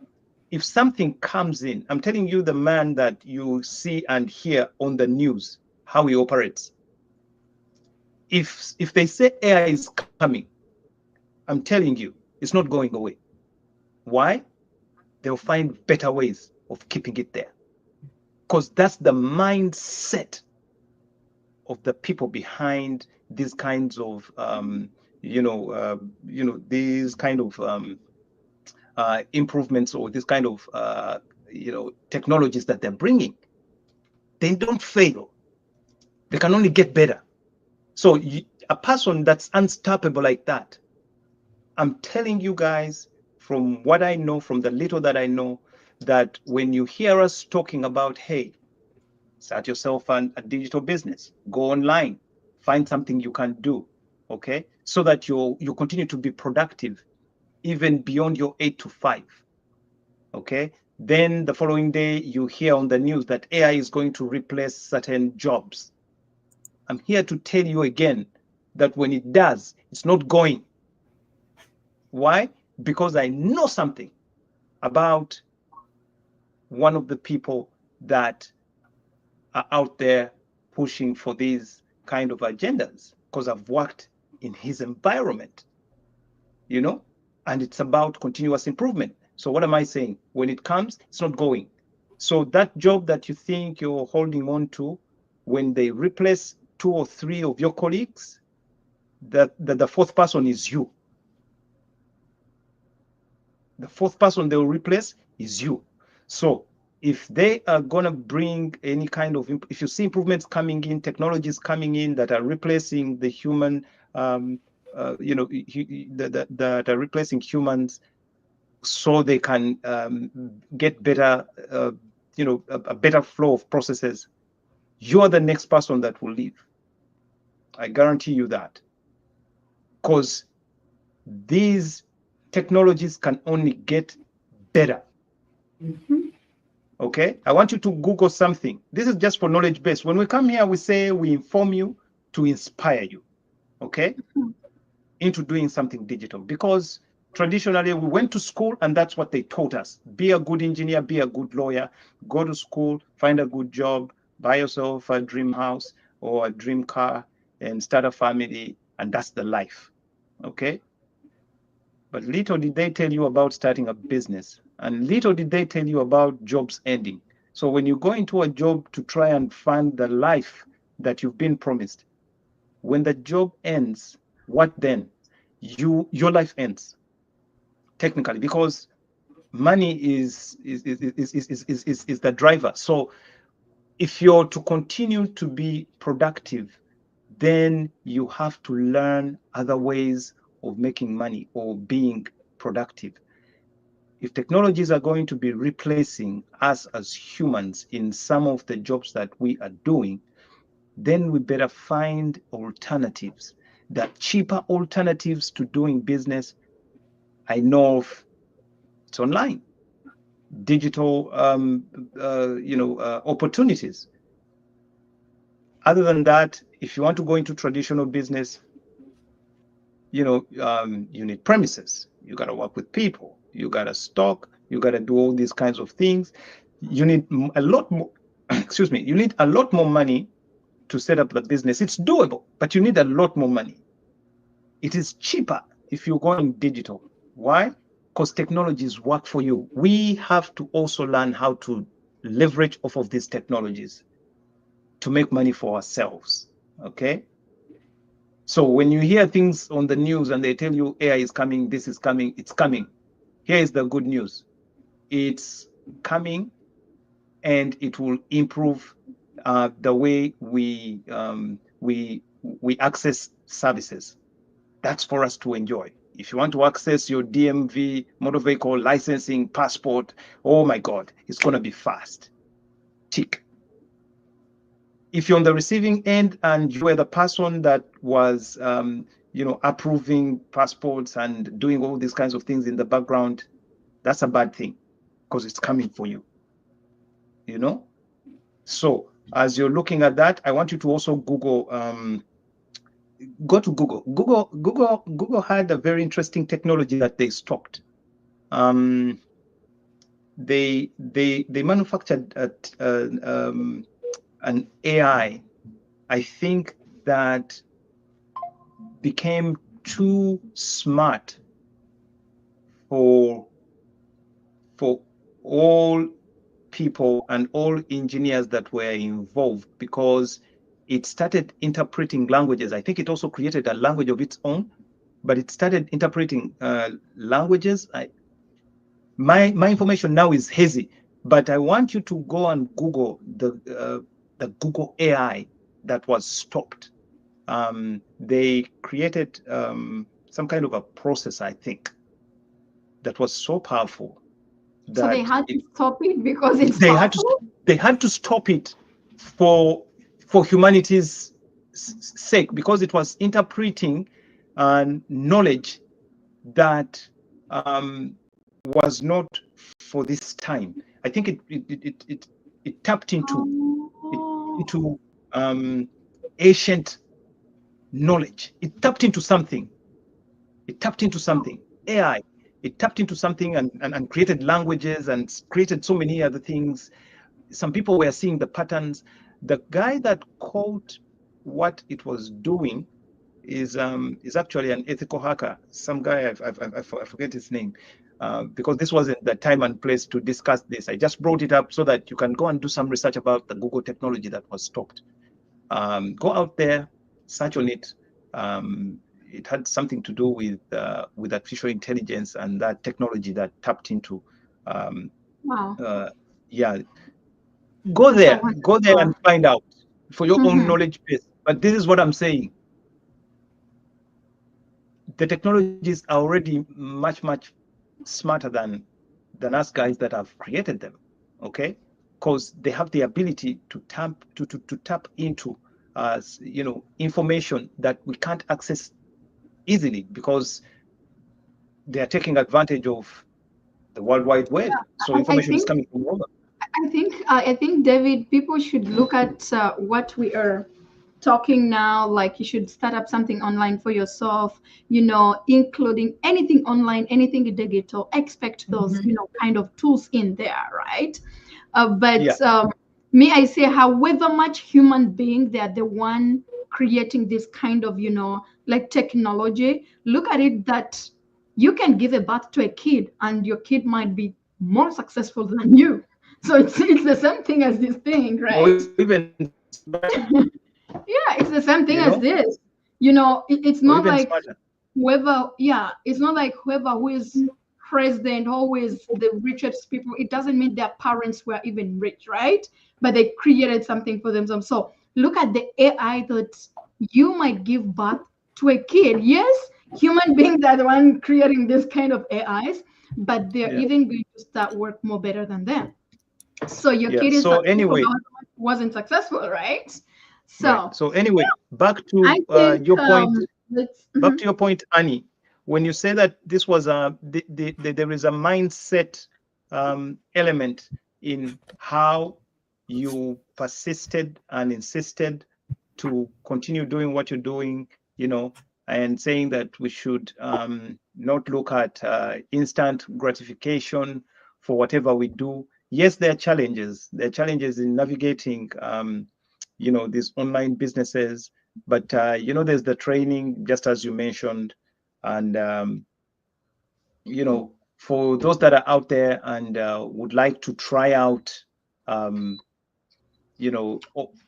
if something comes in, I'm telling you, the man that you see and hear on the news, how he operates. If they say AI is coming, I'm telling you, it's not going away. Why? They'll find better ways of keeping it there. Because that's the mindset of the people behind these kinds of these kind of improvements, or this kind of technologies that they're bringing. They don't fail. They can only get better. So a person that's unstoppable like that, I'm telling you guys, from what I know, from the little that I know, that when you hear us talking about, hey, start yourself a digital business, go online, find something you can do, okay, so that you continue to be productive even beyond your 8 to 5, okay? Then the following day you hear on the news that AI is going to replace certain jobs. I'm here to tell you again that when it does, it's not going. Why? Because I know something about one of the people that are out there pushing for these kind of agendas, because I've worked in his environment, you know, and it's about continuous improvement. So what am I saying? When it comes, it's not going. So that job that you think you're holding on to, when they replace 2 or 3 of your colleagues, that the fourth person is you. The fourth person they will replace is you. So if they are going to bring any kind of, if you see improvements coming in, technologies coming in that are replacing the human, that are replacing humans, so they can get better, a better flow of processes, you're the next person that will leave. I guarantee you that. Because these technologies can only get better. Okay, I want you to Google something. This is just for knowledge base. When we come here, we say we inform you to inspire you, okay, into doing something digital. Because traditionally we went to school and that's what they taught us. Be a good engineer, be a good lawyer, go to school, find a good job, buy yourself a dream house or a dream car and start a family, and that's the life, okay? But little did they tell you about starting a business, and little did they tell you about jobs ending. So when you go into a job to try and find the life that you've been promised, when the job ends, what then? Your life ends, technically, because money is the driver. So if you're to continue to be productive, then you have to learn other ways of making money or being productive. If technologies are going to be replacing us as humans in some of the jobs that we are doing, then we better find alternatives, that cheaper alternatives to doing business. I know of, it's online, digital, opportunities. Other than that, if you want to go into traditional business, you need premises. You got to work with people. You got to stock. You got to do all these kinds of things. You need a lot more, excuse me, you need a lot more money to set up the business. It's doable, but you need a lot more money. It is cheaper if you're going digital. Why? Because technologies work for you. We have to also learn how to leverage off of these technologies to make money for ourselves, okay? So when you hear things on the news and they tell you AI is coming, this is coming, it's coming. Here is the good news. It's coming and it will improve the way we access services. That's for us to enjoy. If you want to access your DMV, motor vehicle licensing, passport, oh my God, it's going to be fast. Tick. If you're on the receiving end and you were the person that was, approving passports and doing all these kinds of things in the background, that's a bad thing because it's coming for you, So as you're looking at that, I want you to also Google, go to Google. Google had a very interesting technology that they stopped. They manufactured an AI, I think, that became too smart for all people and all engineers that were involved, because it started interpreting languages. I think it also created a language of its own, but it started interpreting languages. My information now is hazy, but I want you to go and Google the Google AI that was stopped. They created some kind of a process, I think, that was so powerful. So they had to stop it because it's powerful? They had to stop it for humanity's sake, because it was interpreting knowledge that was not for this time. I think it tapped into ancient knowledge. It tapped into something. AI. It tapped into something and created languages and created so many other things. Some people were seeing the patterns. The guy that caught what it was doing is actually an ethical hacker. Some guy, I forget his name, because this wasn't the time and place to discuss this. I just brought it up so that you can go and do some research about the Google technology that was stopped. Go out there, search on it. It had something to do with artificial intelligence and that technology that tapped into. Wow. Yeah, That's so go there wonderful. and find out for your own Mm-hmm. knowledge base. But this is what I'm saying: the technologies are already much smarter than us guys that have created them. Okay, because they have the ability to tap into information that we can't access easily because they are taking advantage of the World Wide Web. So I information is think coming from all over. I think David, people should look at what we are talking now. Like you should start up something online for yourself. Including anything online, anything digital. Expect those Mhm. kind of tools in there, right? Yeah, But me, I say, however much human being, they're the one creating this kind of like technology. Look at it that you can give a birth to a kid, and your kid might be more successful than you. So it's the same thing as this thing, or right? even smarter, Yeah, it's the same you thing know, as this. It's or not even like smarter. whoever, yeah, it's not like whoever who is president, always the richest people. It doesn't mean their parents were even rich, right? But they created something for themselves. So look at the AI that you might give birth to a kid. Yes, human beings are the one creating this kind of AIs, but they're Yeah, even going to start work more better than them. So your yeah. kid is So successful, anyway, but wasn't successful, right? right. So So anyway, back I to think your point. let's. Back Mhm. to your point, Annie. When you say that this was there is a mindset element in how you persisted and insisted to continue doing what you're doing, and saying that we should not look at instant gratification for whatever we do. Yes, there are challenges. There are challenges in navigating, these online businesses, but there's the training, just as you mentioned, and for those that are out there and would like to try out, um,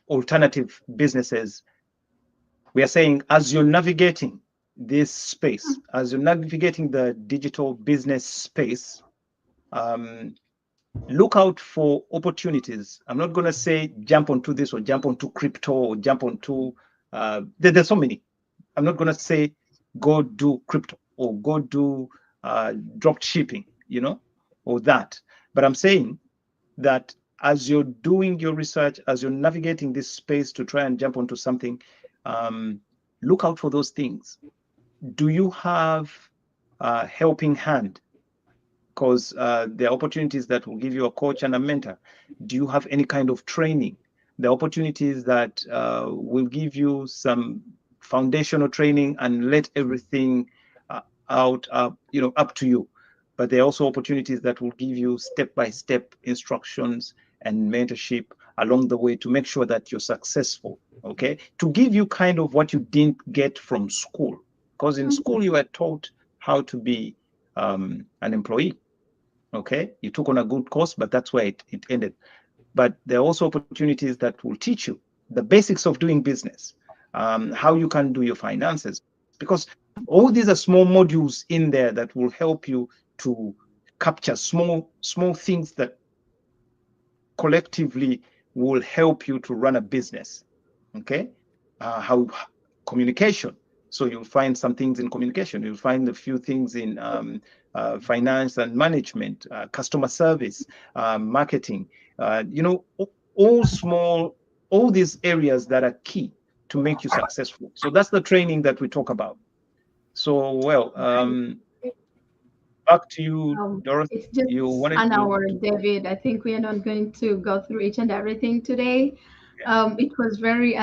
alternative businesses, we are saying as you're navigating this space, as you're navigating the digital business space, um, look out for opportunities. I'm not going to say jump onto this or jump onto crypto or jump onto, there's so many. I'm not going to say go do crypto or go do drop shipping, or that. But I'm saying that as you're doing your research, as you're navigating this space to try and jump onto something, um, look out for those things. Do you have a helping hand? Because there are opportunities that will give you a coach and a mentor. Do you have any kind of training? The opportunities that will give you some foundational training and let everything out, up to you. But there are also opportunities that will give you step-by-step instructions and mentorship along the way to make sure that you're successful. Okay, to give you kind of what you didn't get from school, because in school you were taught how to be an employee. Okay, you took on a good course, but that's where it ended. But there are also opportunities that will teach you the basics of doing business, how you can do your finances, because all these are small modules in there that will help you to capture small things that collectively will help you to run a business. Okay, how communication. So you'll find some things in communication. You'll find a few things in finance and management, customer service, marketing. All small, all these areas that are key to make you successful. So that's the training that we talk about. So, well, back to you, Dorothy. It's You just wanted an to, hour, David. I think we are not going to go through each and everything today. It was very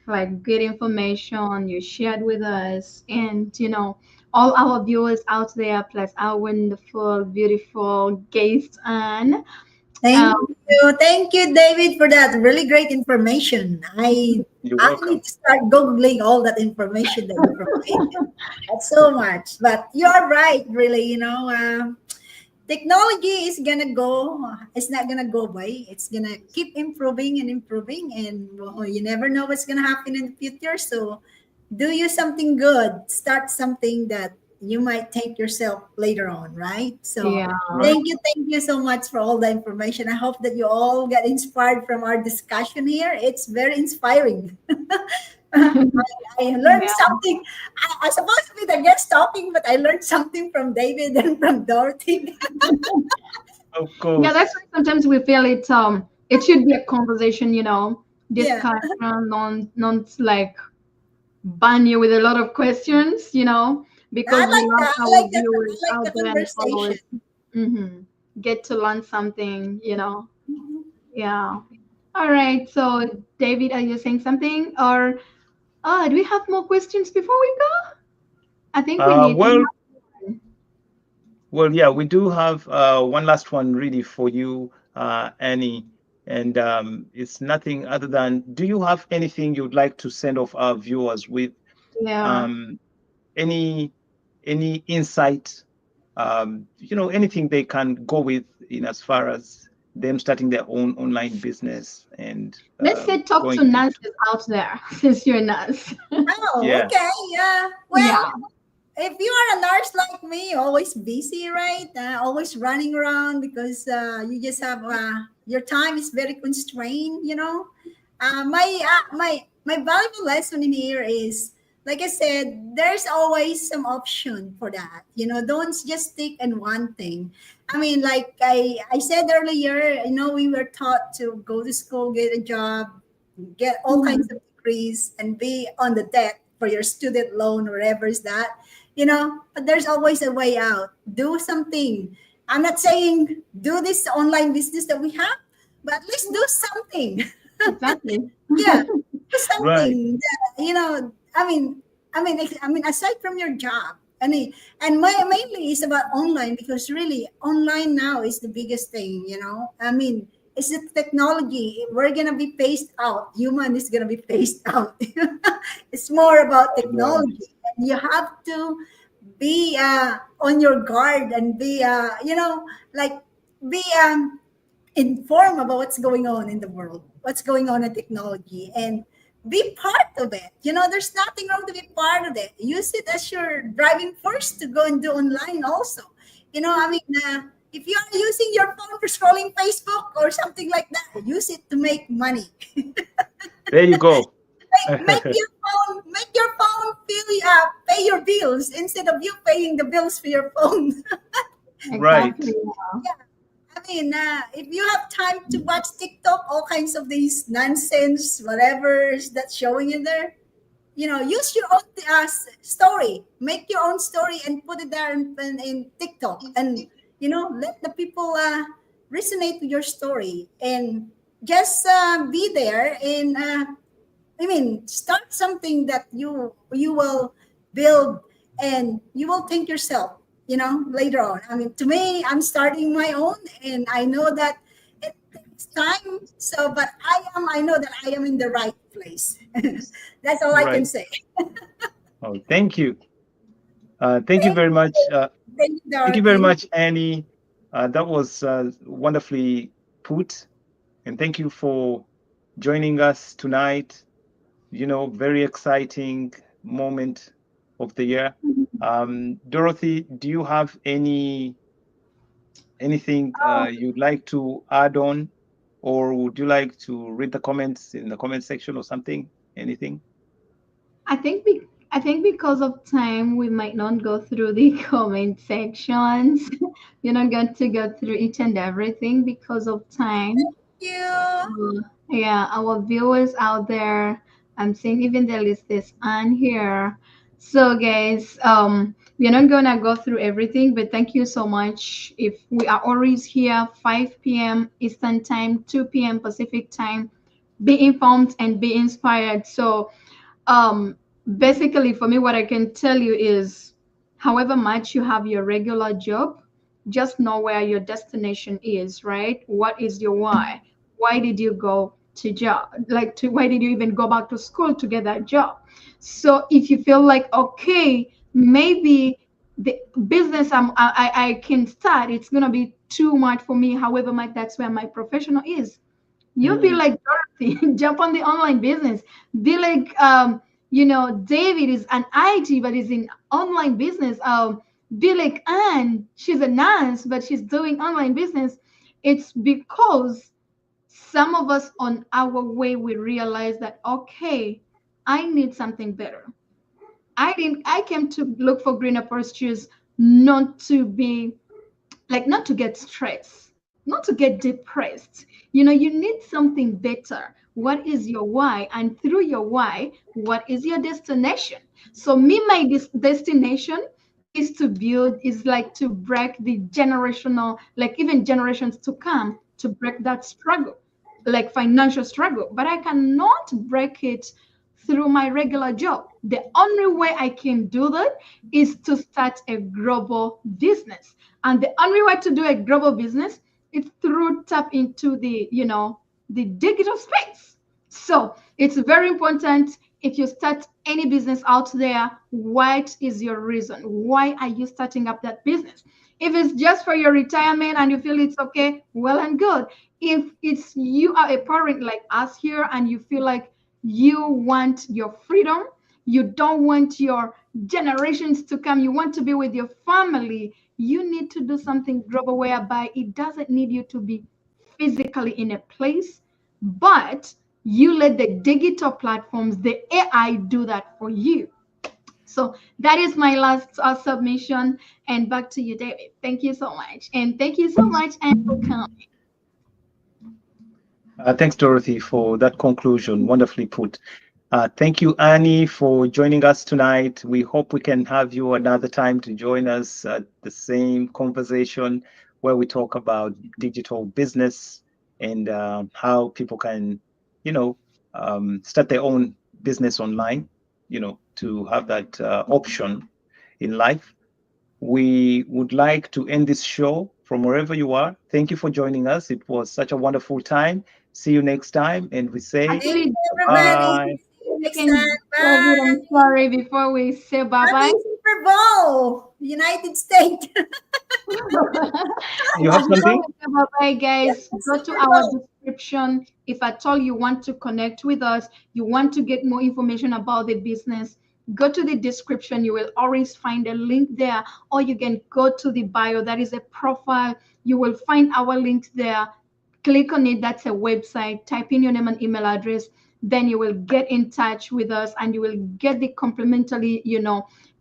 like good information you shared with us, and all our viewers out there, plus our wonderful, beautiful guests, and Thank um, thank you, David, for that really great information. you're I welcome. need to start googling all that information that you provided. That's so much, but you're right, really. technology is gonna go. It's not gonna go away. It's gonna keep improving and improving, and well, you never know what's gonna happen in the future. So, do you something good. Start something that you might thank yourself later on, right? So, Yeah. Right. thank you so much for all the information. I hope that you all get inspired from our discussion here. It's very inspiring. I learned Yeah. something. I supposed to be the guest talking, but I learned something from David and from Dorothy. Of Yeah, that's course. why sometimes we feel it should be a conversation, Yeah, discussion, not like ban you with a lot of questions, I because we like love that. I our like that. I viewers like out the there and conversation. followers get to learn something. Yeah. All right. So, David, are you saying something? Or do we have more questions before we go? I think we need. Well, yeah, we do have one last one really for you, Annie, and it's nothing other than, do you have anything you'd like to send off our viewers with? Yeah. Um, any insight, anything they can go with in as far as them starting their own online business and Let's say talk going to into, nurses out there since you're a nurse. Oh, yeah, okay. Yeah. Yeah. Well, if you are a nurse like me, always busy, right? Always running around because you just have your time is very constrained. My valuable lesson in here is, like I said, there's always some option for that. Don't just stick in one thing. I mean, like I said earlier, we were taught to go to school, get a job, get all kinds Mhm. of degrees, and be on the debt for your student loan, wherever is that. But there's always a way out. Do something. I'm not saying do this online business that we have, but at least do something. Exactly. Yeah, do right, something that, I mean, aside from your job, and mainly is about online, because really online now is the biggest thing. I mean, it's the technology. We're gonna be phased out. Human is gonna be phased out. It's more about right, technology, and you have to be on your guard and be like be informed about what's going on in the world, what's going on in technology, and be part of it. There's nothing wrong to be part of it. Use it as your driving force to go and do online also. I mean, if you are using your phone for scrolling Facebook or something like that, use it to make money. there you go. Make your phone pay your bills instead of you paying the bills for your phone. Right, Exactly. Yeah. I mean, if you have time to watch TikTok, all kinds of these nonsense, whatever is that's showing in there, use your own story, make your own story, and put it there in TikTok, and let the people resonate with your story, and just be there and start something that you will build, and you will thank yourself, later on. I mean, to me, I'm starting my own, and I know that it takes time. So, but I know that I am in the right place. That's all I can right. say. Oh, thank you. Thank you very much. Thank you, Thank you very Dorothy. much, Annie. That was wonderfully put. And thank you for joining us tonight. Very exciting moment of the year. Dorothy, do you have anything Oh, you'd like to add on, or would you like to read the comments in the comment section or something? Anything? I think I think because of time, we might not go through the comment sections. You're not going to go through each and everything because of time. Thank you. Yeah, our viewers out there, I'm seeing even the list is on here. So, guys, we're not gonna go through everything, but thank you so much. If we are always here, 5 p.m. Eastern Time, 2 p.m. Pacific Time. Be informed and be inspired. So, basically, for me, what I can tell you is, however much you have your regular job, just know where your destination is, right? What is your why? Why did you go to job? Why did you even go back to school to get that job? So if you feel like, okay, maybe the business I can start, it's gonna be too much for me. However much that's where my professional is. You be like Dorothy, jump on the online business. Be like, David is an IT, but is in online business. Be like Anne, she's a nurse, but she's doing online business. It's because some of us on our way, we realize that, okay, I need something better. I came to look for greener pastures, not to be not to get stressed, not to get depressed. You need something better. What is your why? And through your why, what is your destination? So me, my destination is like to break the generational, like even generations to come, to break that struggle, like financial struggle. But I cannot break it through my regular job. The only way I can do that is to start a global business. And the only way to do a global business is through tap into the digital space. So it's very important, if you start any business out there, what is your reason? Why are you starting up that business? If it's just for your retirement and you feel it's okay, well and good. If it's you are a parent like us here and you feel like you want your freedom, you don't want your generations to come, you want to be with your family, you need to do something global whereby it doesn't need you to be physically in a place, but you let the digital platforms, the AI, do that for you. So that is my last submission. And back to you, David. Thank you so much. And thank you so much, Anne, for coming. Thanks, Dorothy, for that conclusion. Wonderfully put. Thank you, Annie, for joining us tonight. We hope we can have you another time to join us at the same conversation where we talk about digital business and how people can, start their own business online, to have that option in life. We would like to end this show from wherever you are. Thank you for joining us. It was such a wonderful time. See you next time. And we say bye. Next time. Bye. I'm sorry, before we say bye-bye. Super Bowl, United States. You have something? Bye-bye, guys. Go to our description. If at all you want to connect with us, you want to get more information about the business, go to the description. You will always find a link there, or you can go to the bio. That is a profile. You will find our link there. Click on it. That's a website. Type in your name and email address. Then you will get in touch with us and you will get the complimentary,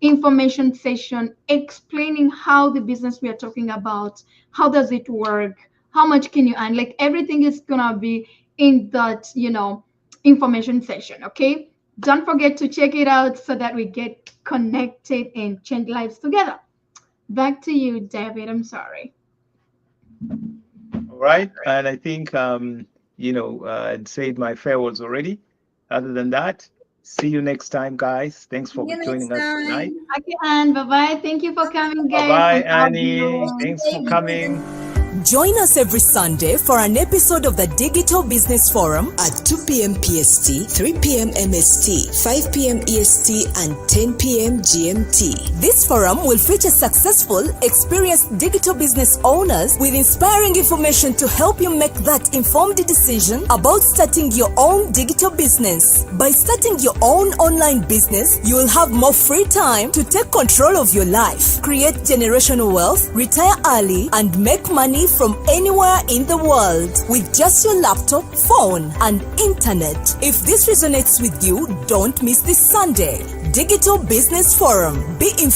information session explaining how the business we are talking about, how does it work, how much can you earn, like everything is gonna be in that, information session. Okay. Don't forget to check it out so that we get connected and change lives together. Back to you, David. I'm sorry. All right. And I think, I'd said my farewells already. Other than that, see you next time, guys. Thanks for joining us tonight. Okay, Anne. Bye-bye. Thank you for coming, guys. Bye-bye, Annie. Thanks for coming. Join us every Sunday for an episode of the Digital Business Forum at 2 p.m. PST, 3 p.m. MST, 5 p.m. EST, and 10 p.m. GMT. This forum will feature successful, experienced digital business owners with inspiring information to help you make that informed decision about starting your own digital business. By starting your own online business, you will have more free time to take control of your life, create generational wealth, retire early, and make money from anywhere in the world with just your laptop, phone, and internet. If this resonates with you, don't miss this Sunday. Digital Business Forum. Be informed.